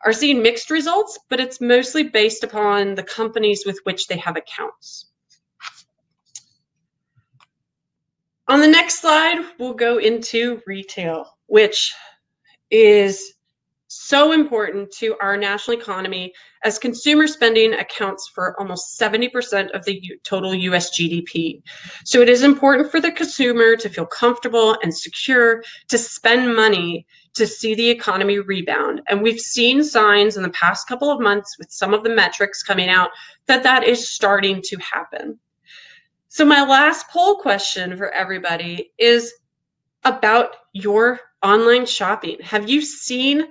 are seeing mixed results, but it's mostly based upon the companies with which they have accounts. On the next slide, we'll go into retail, which is so important to our national economy as consumer spending accounts for almost 70% of the total US GDP. So it is important for the consumer to feel comfortable and secure to spend money to see the economy rebound. And we've seen signs in the past couple of months with some of the metrics coming out that that is starting to happen. So my last poll question for everybody is about your online shopping. Have you seen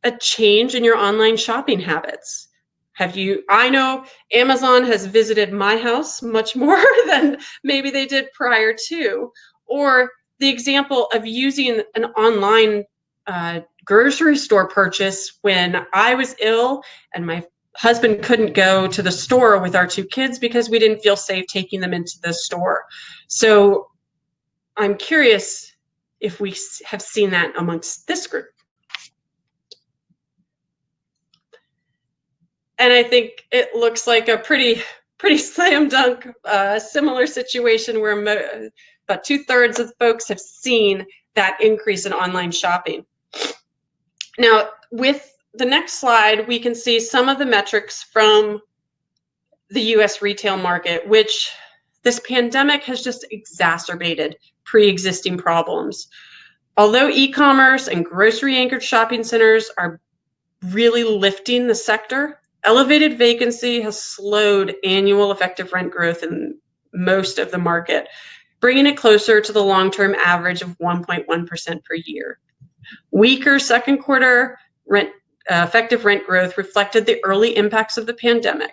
a change in your online shopping habits? I know Amazon has visited my house much more than maybe they did prior to, or the example of using an online grocery store purchase when I was ill and my husband couldn't go to the store with our two kids because we didn't feel safe taking them into the store. So I'm curious if we have seen that amongst this group. And I think it looks like a pretty slam dunk similar situation where about 2/3 of folks have seen that increase in online shopping. Now, with the next slide, we can see some of the metrics from the US retail market, which this pandemic has just exacerbated pre-existing problems. Although e-commerce and grocery-anchored shopping centers are really lifting the sector, elevated vacancy has slowed annual effective rent growth in most of the market, bringing it closer to the long-term average of 1.1% per year. Weaker second quarter effective rent growth reflected the early impacts of the pandemic.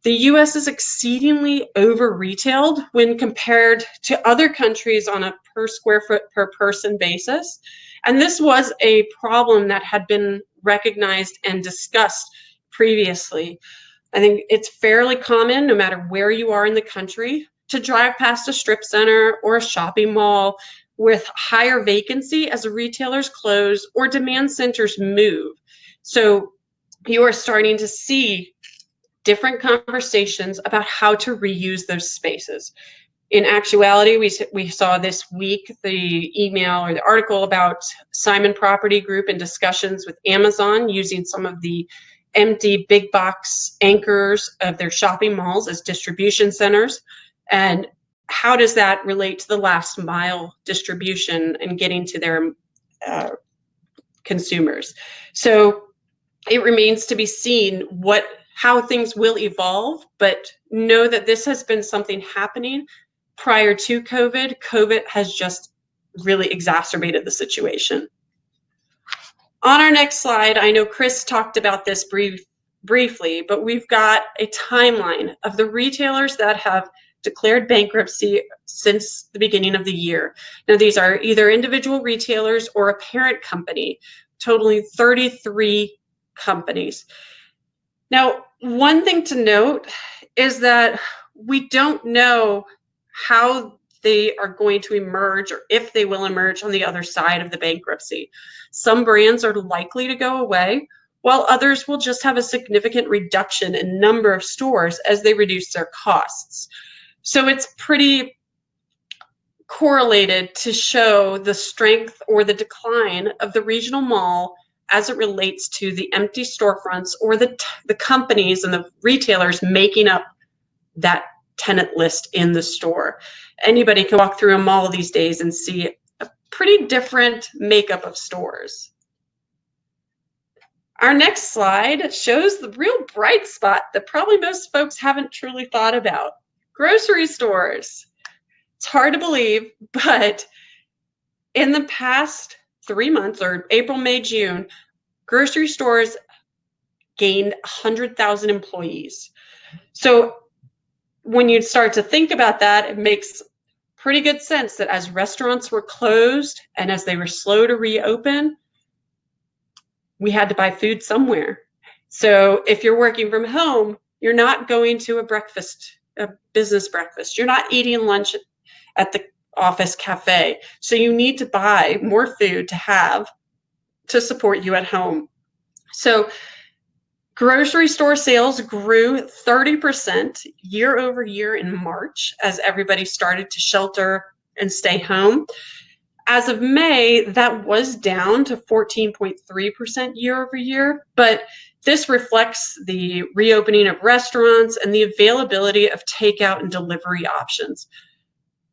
The US is exceedingly over-retailed when compared to other countries on a per square foot per person basis. And this was a problem that had been recognized and discussed previously. I think it's fairly common, no matter where you are in the country, to drive past a strip center or a shopping mall with higher vacancy as the retailers close or demand centers move. So you are starting to see different conversations about how to reuse those spaces. In actuality, we saw this week the email or the article about Simon Property Group in discussions with Amazon using some of the empty big box anchors of their shopping malls as distribution centers. And how does that relate to the last mile distribution and getting to their consumers? So it remains to be seen how things will evolve, but know that this has been something happening prior to COVID. COVID has just really exacerbated the situation. On our next slide, I know Chris talked about this briefly, but we've got a timeline of the retailers that have declared bankruptcy since the beginning of the year. Now, these are either individual retailers or a parent company, totaling 33 companies. Now, one thing to note is that we don't know how they are going to emerge or if they will emerge on the other side of the bankruptcy. Some brands are likely to go away, while others will just have a significant reduction in number of stores as they reduce their costs. So it's pretty correlated to show the strength or the decline of the regional mall as it relates to the empty storefronts or the companies and the retailers making up that tenant list in the store. Anybody can walk through a mall these days and see a pretty different makeup of stores. Our next slide shows the real bright spot that probably most folks haven't truly thought about. Grocery stores. It's hard to believe, but in the past 3 months, or April, May, June, grocery stores gained 100,000 employees. So when you start to think about that, it makes pretty good sense that as restaurants were closed and as they were slow to reopen, we had to buy food somewhere. So if you're working from home, you're not going to a business breakfast. You're not eating lunch at the office cafe. So you need to buy more food to have to support you at home. So grocery store sales grew 30% year over year in March as everybody started to shelter and stay home. As of May, that was down to 14.3% year over year, but this reflects the reopening of restaurants and the availability of takeout and delivery options.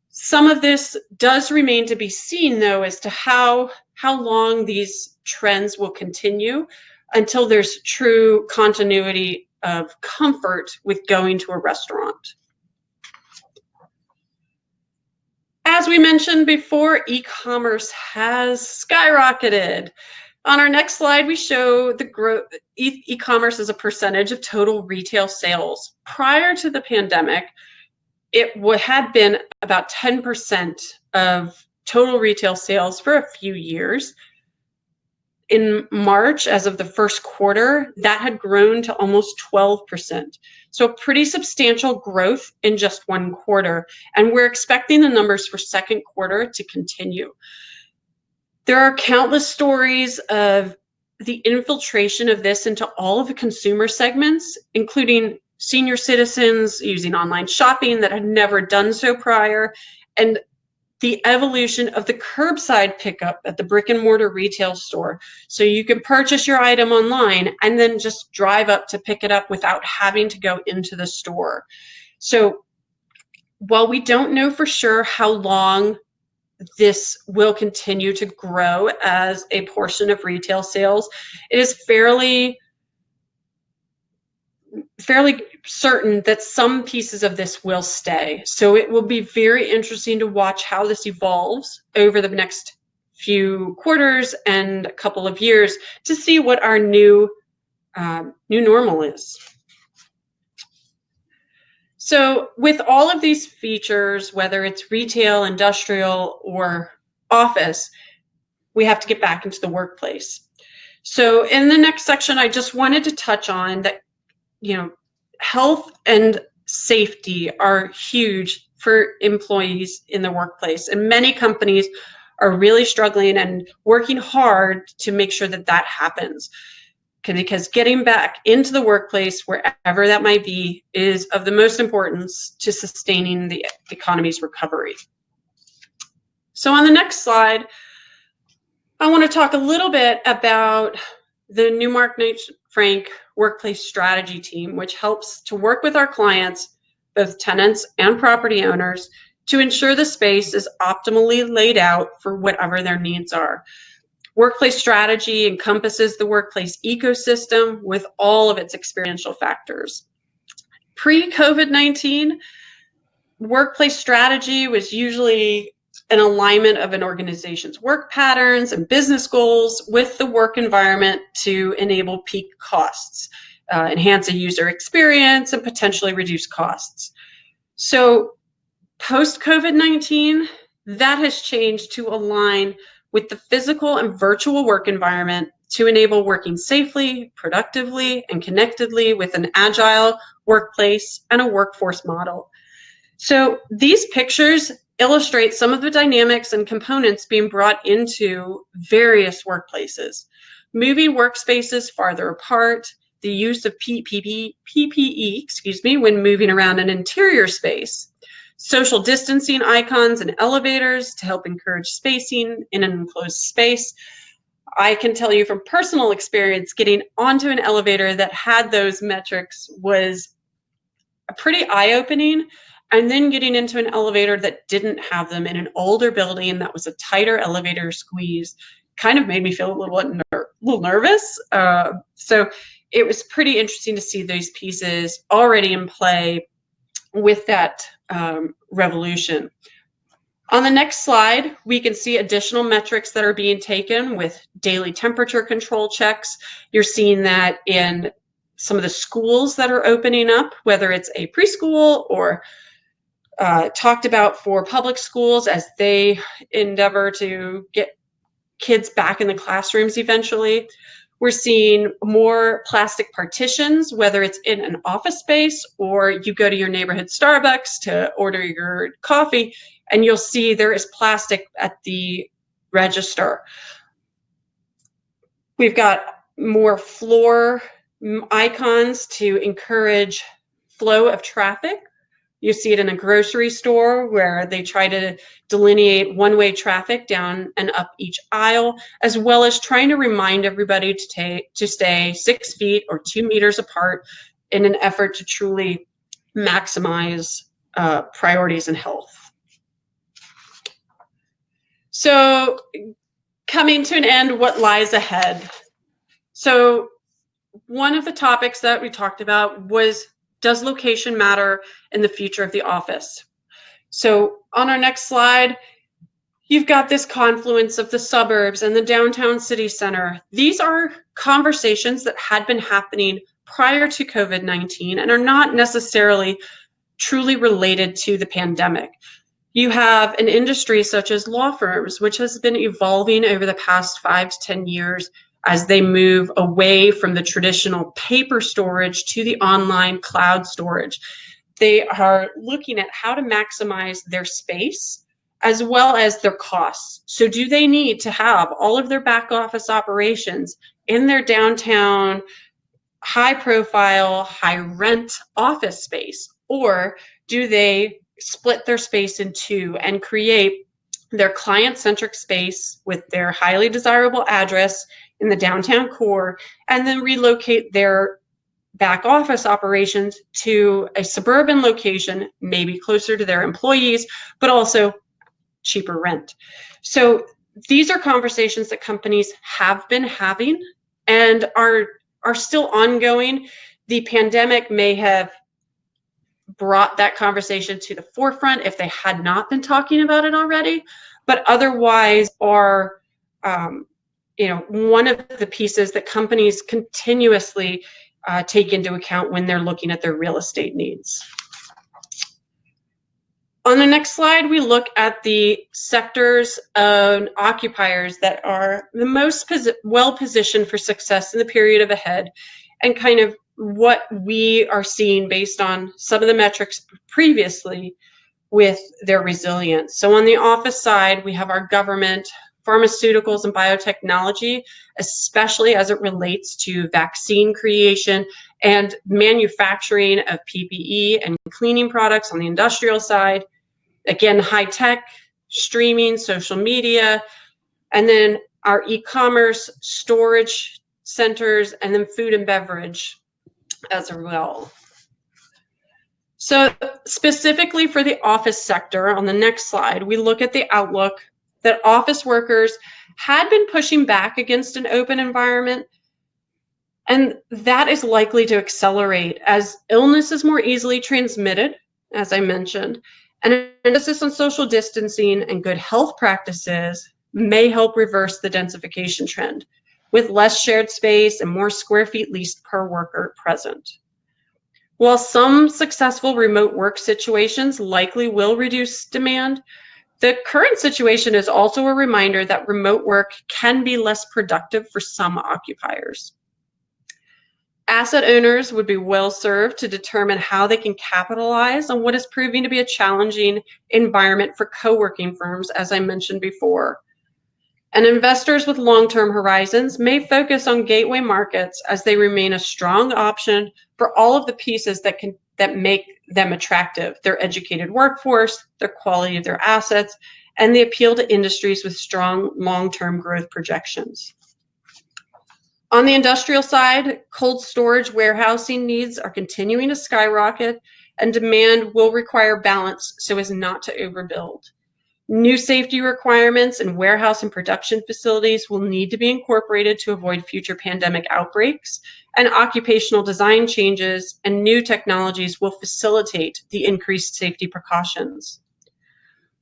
Some of this does remain to be seen, though, as to how long these trends will continue until there's true continuity of comfort with going to a restaurant. As we mentioned before, e-commerce has skyrocketed. On our next slide, we show the growth. E-commerce as a percentage of total retail sales. Prior to the pandemic, it had been about 10% of total retail sales for a few years. In March, as of the first quarter, that had grown to almost 12%. So pretty substantial growth in just one quarter. And we're expecting the numbers for second quarter to continue. There are countless stories of the infiltration of this into all of the consumer segments, including senior citizens using online shopping that had never done so prior, and the evolution of the curbside pickup at the brick and mortar retail store. So you can purchase your item online and then just drive up to pick it up without having to go into the store. So while we don't know for sure how long this will continue to grow as a portion of retail sales, it is fairly certain that some pieces of this will stay. So it will be very interesting to watch how this evolves over the next few quarters and a couple of years to see what our new normal is. So with all of these features, whether it's retail, industrial, or office, we have to get back into the workplace. So in the next section, I just wanted to touch on that, health and safety are huge for employees in the workplace. And many companies are really struggling and working hard to make sure that that happens. Because getting back into the workplace, wherever that might be, is of the most importance to sustaining the economy's recovery. So on the next slide, I want to talk a little bit about the Newmark Knight Frank workplace strategy team, which helps to work with our clients, both tenants and property owners, to ensure the space is optimally laid out for whatever their needs are. Workplace strategy encompasses the workplace ecosystem with all of its experiential factors. Pre-COVID-19, workplace strategy was usually an alignment of an organization's work patterns and business goals with the work environment to enable peak costs, enhance a user experience, and potentially reduce costs. So post-COVID-19, that has changed to align with the physical and virtual work environment to enable working safely, productively, and connectedly with an agile workplace and a workforce model. So these pictures illustrate some of the dynamics and components being brought into various workplaces. Moving workspaces farther apart, the use of PPE, when moving around an interior space, social distancing icons and elevators to help encourage spacing in an enclosed space. I can tell you from personal experience, getting onto an elevator that had those metrics was pretty eye-opening, and then getting into an elevator that didn't have them in an older building that was a tighter elevator squeeze kind of made me feel a little nervous. So it was pretty interesting to see those pieces already in play with that revolution. On the next slide, we can see additional metrics that are being taken with daily temperature control checks. You're seeing that in some of the schools that are opening up, whether it's a preschool or talked about for public schools as they endeavor to get kids back in the classrooms eventually. We're seeing more plastic partitions, whether it's in an office space or you go to your neighborhood Starbucks to order your coffee, and you'll see there is plastic at the register. We've got more floor icons to encourage flow of traffic. You see it in a grocery store where they try to delineate one-way traffic down and up each aisle, as well as trying to remind everybody to stay 6 feet or 2 meters apart in an effort to truly maximize priorities in health. So coming to an end, what lies ahead? So one of the topics that we talked about was, does location matter in the future of the office? So on our next slide, you've got this confluence of the suburbs and the downtown city center. These are conversations that had been happening prior to COVID-19 and are not necessarily truly related to the pandemic. You have an industry such as law firms, which has been evolving over the past 5 to 10 years as they move away from the traditional paper storage to the online cloud storage. They are looking at how to maximize their space as well as their costs. So do they need to have all of their back office operations in their downtown, high profile, high rent office space? Or do they split their space in two and create their client-centric space with their highly desirable address in the downtown core, and then relocate their back office operations to a suburban location, maybe closer to their employees, but also cheaper rent? So these are conversations that companies have been having and are still ongoing. The pandemic may have brought that conversation to the forefront if they had not been talking about it already, but otherwise are one of the pieces that companies continuously take into account when they're looking at their real estate needs. On the next slide, we look at the sectors and occupiers that are the most well-positioned for success in the period ahead, and kind of what we are seeing based on some of the metrics previously with their resilience. So on the office side, we have our government, pharmaceuticals, and biotechnology, especially as it relates to vaccine creation and manufacturing of PPE and cleaning products on the industrial side. Again, high tech, streaming, social media, and then our e-commerce, storage centers, and then food and beverage as well. So specifically for the office sector, on the next slide, we look at the outlook that office workers had been pushing back against an open environment, and that is likely to accelerate as illness is more easily transmitted, as I mentioned, and an emphasis on social distancing and good health practices may help reverse the densification trend, with less shared space and more square feet leased per worker present. While some successful remote work situations likely will reduce demand, The current situation is also a reminder that remote work can be less productive for some occupiers. Asset owners would be well served to determine how they can capitalize on what is proving to be a challenging environment for co-working firms, as I mentioned before. And investors with long-term horizons may focus on gateway markets as they remain a strong option for all of the pieces that make them attractive: their educated workforce, their quality of their assets, and the appeal to industries with strong long-term growth projections. On the industrial side, cold storage warehousing needs are continuing to skyrocket, and demand will require balance so as not to overbuild. New safety requirements in warehouse and production facilities will need to be incorporated to avoid future pandemic outbreaks, and occupational design changes and new technologies will facilitate the increased safety precautions.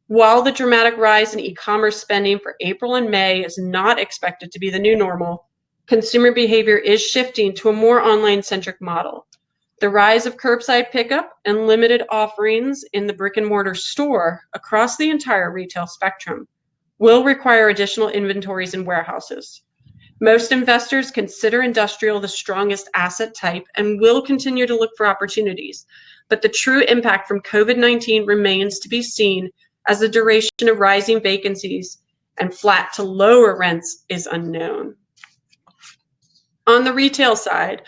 While the dramatic rise in e-commerce spending for April and May is not expected to be the new normal, consumer behavior is shifting to a more online-centric model. The rise of curbside pickup and limited offerings in the brick-and-mortar store across the entire retail spectrum will require additional inventories in warehouses. Most investors consider industrial the strongest asset type and will continue to look for opportunities, but the true impact from COVID-19 remains to be seen, as the duration of rising vacancies and flat to lower rents is unknown. On the retail side,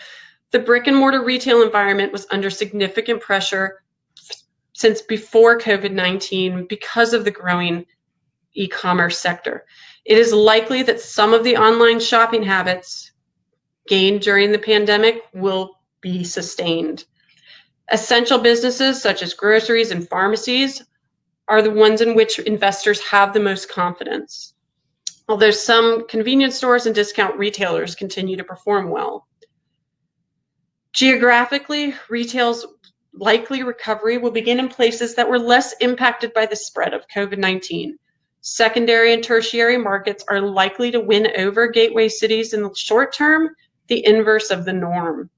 the brick and mortar retail environment was under significant pressure since before COVID-19 because of the growing e-commerce sector. It is likely that some of the online shopping habits gained during the pandemic will be sustained. Essential businesses such as groceries and pharmacies are the ones in which investors have the most confidence, although some convenience stores and discount retailers continue to perform well. Geographically, retail's likely recovery will begin in places that were less impacted by the spread of COVID-19. Secondary and tertiary markets are likely to win over gateway cities in the short term, the inverse of the norm.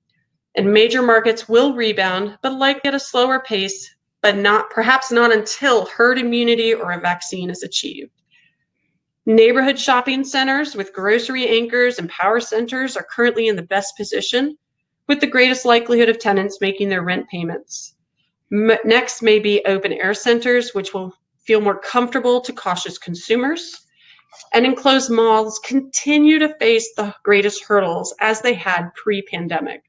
And major markets will rebound, but likely at a slower pace, but perhaps not until herd immunity or a vaccine is achieved. Neighborhood shopping centers with grocery anchors and power centers are currently in the best position, with the greatest likelihood of tenants making their rent payments. Next may be open air centers, which will feel more comfortable to cautious consumers. And enclosed malls continue to face the greatest hurdles as they had pre-pandemic.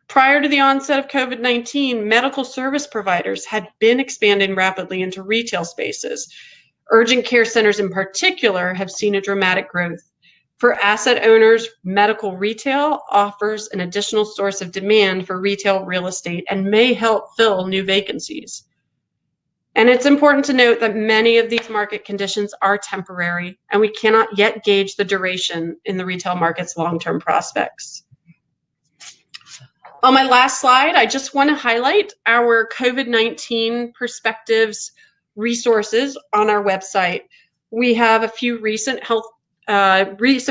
Prior to the onset of COVID-19, medical service providers had been expanding rapidly into retail spaces. Urgent care centers in particular have seen a dramatic growth. For asset owners, medical retail offers an additional source of demand for retail real estate and may help fill new vacancies. And it's important to note that many of these market conditions are temporary, and we cannot yet gauge the duration in the retail market's long-term prospects. On my last slide, I just want to highlight our COVID-19 perspectives resources on our website. We have a few recent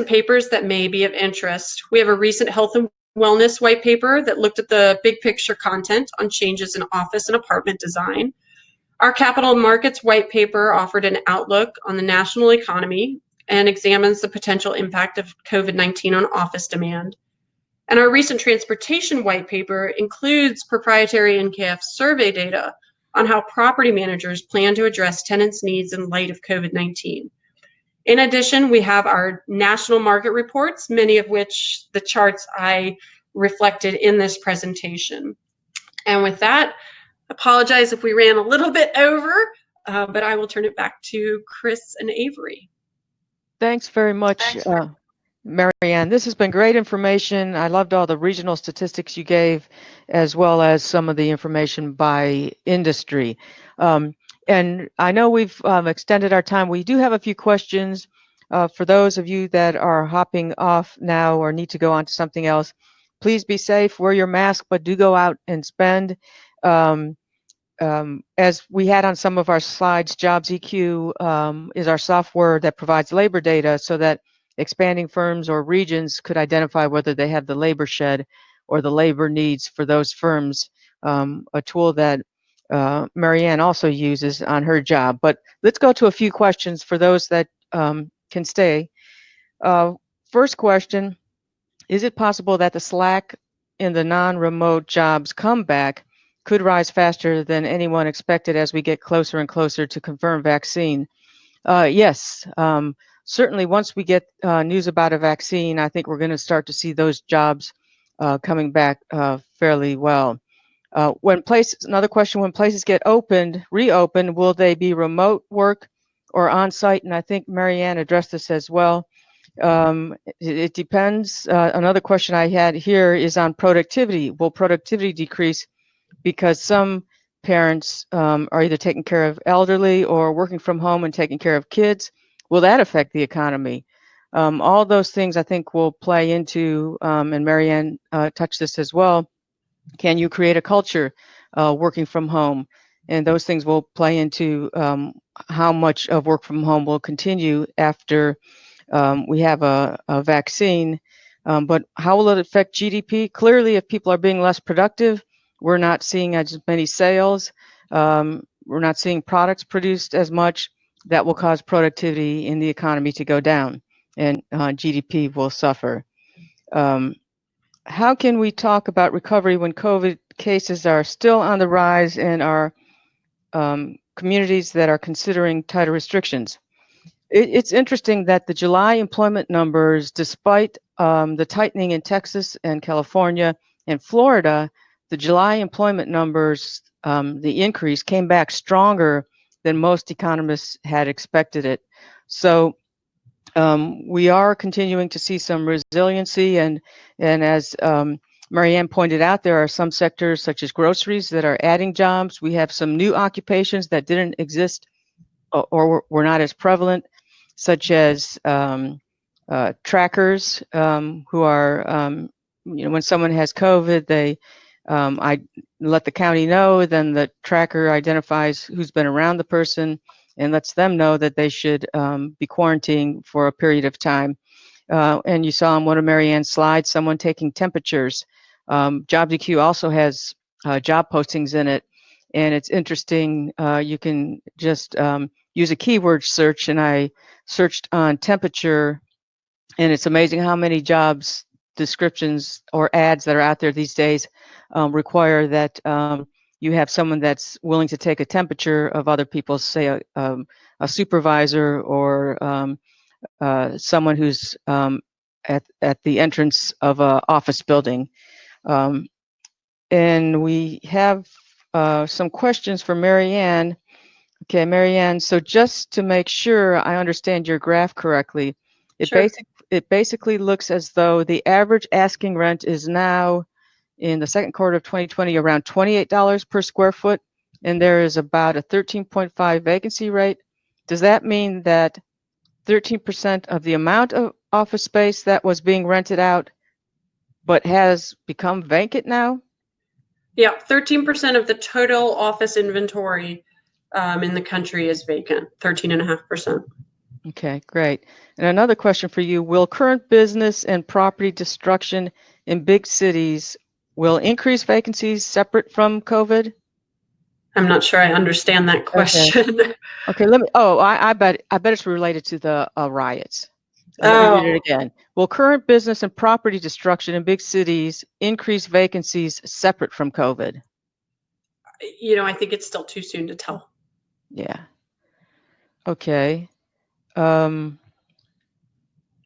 papers that may be of interest. We have a recent health and wellness white paper that looked at the big picture content on changes in office and apartment design. Our capital markets white paper offered an outlook on the national economy and examines the potential impact of COVID-19 on office demand. And our recent transportation white paper includes proprietary NKF survey data on how property managers plan to address tenants' needs in light of COVID-19. In addition, we have our national market reports, many of which the charts I reflected in this presentation. And with that, apologize if we ran a little bit over, but I will turn it back to Chris and Avery. Thanks very much, Marianne. This has been great information. I loved all the regional statistics you gave, as well as some of the information by industry. And I know we've extended our time. We do have a few questions for those of you that are hopping off now or need to go on to something else. Please be safe, wear your mask, but do go out and spend. As we had on some of our slides, JobsEQ is our software that provides labor data so that expanding firms or regions could identify whether they have the labor shed or the labor needs for those firms, a tool that Marianne also uses on her job. But let's go to a few questions for those that can stay. First question, is it possible that the slack in the non-remote jobs comeback could rise faster than anyone expected as we get closer and closer to confirmed vaccine? Yes, certainly once we get news about a vaccine, I think we're going to start to see those jobs coming back fairly well. Another question, when places get reopened, will they be remote work or on-site? And I think Marianne addressed this as well. It depends. Another question I had here is on productivity. Will productivity decrease because some parents are either taking care of elderly or working from home and taking care of kids? Will that affect the economy? All those things I think will play into, and Marianne touched this as well. Can you create a culture working from home? And those things will play into how much of work from home will continue after we have a vaccine. But how will it affect GDP? Clearly, if people are being less productive, we're not seeing as many sales. We're not seeing products produced as much. That will cause productivity in the economy to go down, and GDP will suffer. How can we talk about recovery when COVID cases are still on the rise and our communities that are considering tighter restrictions? It's interesting that the July employment numbers, despite the tightening in Texas and California and Florida, the July employment numbers, the increase came back stronger than most economists had expected it. So we are continuing to see some resiliency, and as Marianne pointed out, there are some sectors such as groceries that are adding jobs. We have some new occupations that didn't exist or were not as prevalent, such as trackers who are, when someone has COVID, I let the county know, then the tracker identifies who's been around the person and lets them know that they should be quarantining for a period of time. And you saw on one of Marianne's slides, someone taking temperatures. JobsEQ also has job postings in it. And it's interesting, you can just use a keyword search, and I searched on temperature, and it's amazing how many jobs descriptions or ads that are out there these days require that you have someone that's willing to take a temperature of other people, say a supervisor or someone who's at the entrance of an office building. And we have some questions for Marianne. Okay, Marianne, so just to make sure I understand your graph correctly, Sure. it basically looks as though the average asking rent is now in the second quarter of 2020 around $28 per square foot, and there is about a 13.5 vacancy rate. Does that mean that 13% of the amount of office space that was being rented out but has become vacant now? Yeah, 13% of the total office inventory in the country is vacant, 13.5%. Okay, great. And another question for you, will current business and property destruction in big cities will increase vacancies separate from COVID? I'm not sure I understand that question. Okay, I bet it's related to the riots. Let me read it again. Will current business and property destruction in big cities increase vacancies separate from COVID? I think it's still too soon to tell. Yeah. Okay.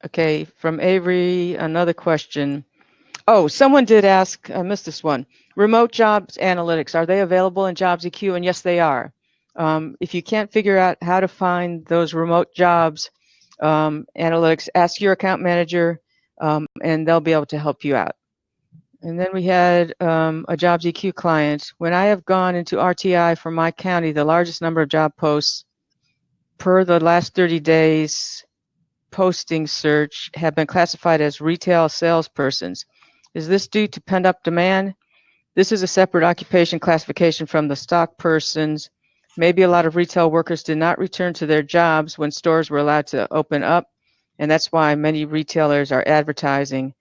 Okay, from Avery, another question. Oh, someone did ask, I missed this one. Remote jobs analytics, are they available in JobsEQ? And yes, they are. If you can't figure out how to find those remote jobs analytics, ask your account manager and they'll be able to help you out. And then we had a JobsEQ client. When I have gone into RTI for my county, the largest number of job posts per the last 30 days posting search have been classified as retail salespersons. Is this due to pent-up demand? This is a separate occupation classification from the stock persons. Maybe a lot of retail workers did not return to their jobs when stores were allowed to open up, and that's why many retailers are advertising.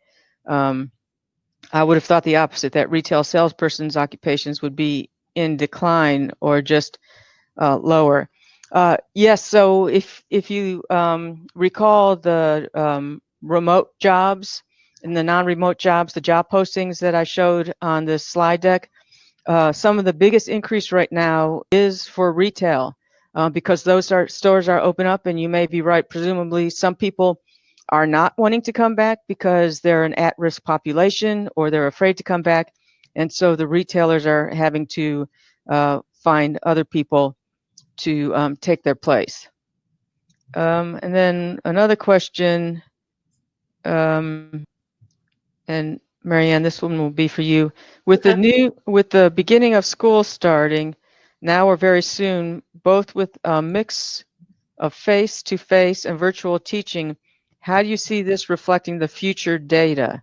I would have thought the opposite, that retail salespersons' occupations would be in decline or just lower. Yes, so if you recall the remote jobs and the non-remote jobs, the job postings that I showed on this slide deck, some of the biggest increase right now is for retail, because those stores are open up, and you may be right. Presumably, some people are not wanting to come back because they're an at-risk population or they're afraid to come back, and so the retailers are having to find other people to take their place. And then another question, and Marianne, this one will be for you. With the beginning of school starting now or very soon, both with a mix of face-to-face and virtual teaching, how do you see this reflecting the future data?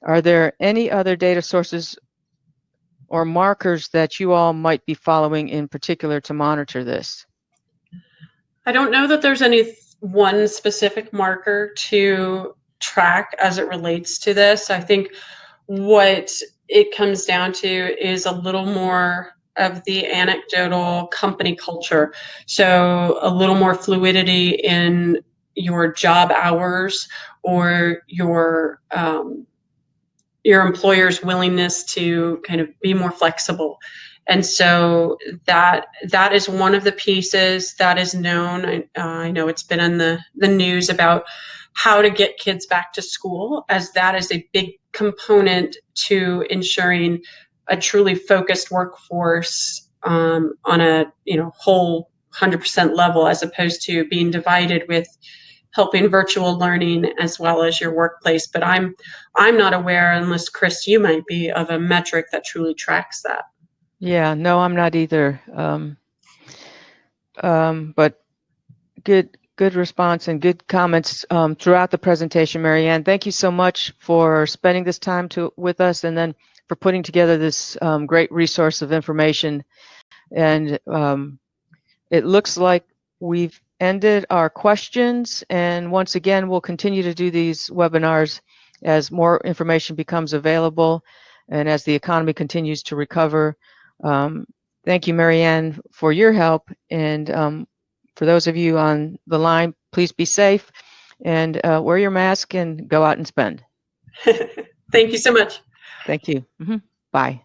Are there any other data sources or markers that you all might be following in particular to monitor this? I don't know that there's any one specific marker to track as it relates to this. I think what it comes down to is a little more of the anecdotal company culture. So a little more fluidity in your job hours or your employer's willingness to kind of be more flexible. And so that is one of the pieces that is known. I know it's been in the news about how to get kids back to school, as that is a big component to ensuring a truly focused workforce on a whole 100% level, as opposed to being divided with helping virtual learning as well as your workplace. But I'm not aware, unless Chris, you might be, of a metric that truly tracks that. Yeah, no, I'm not either. But good response and good comments throughout the presentation, Marianne. Thank you so much for spending this time with us, and then for putting together this great resource of information. And it looks like we've ended our questions. And once again, we'll continue to do these webinars as more information becomes available and as the economy continues to recover. Thank you, Marianne, for your help. And for those of you on the line, please be safe and wear your mask and go out and spend. Thank you so much. Thank you. Bye.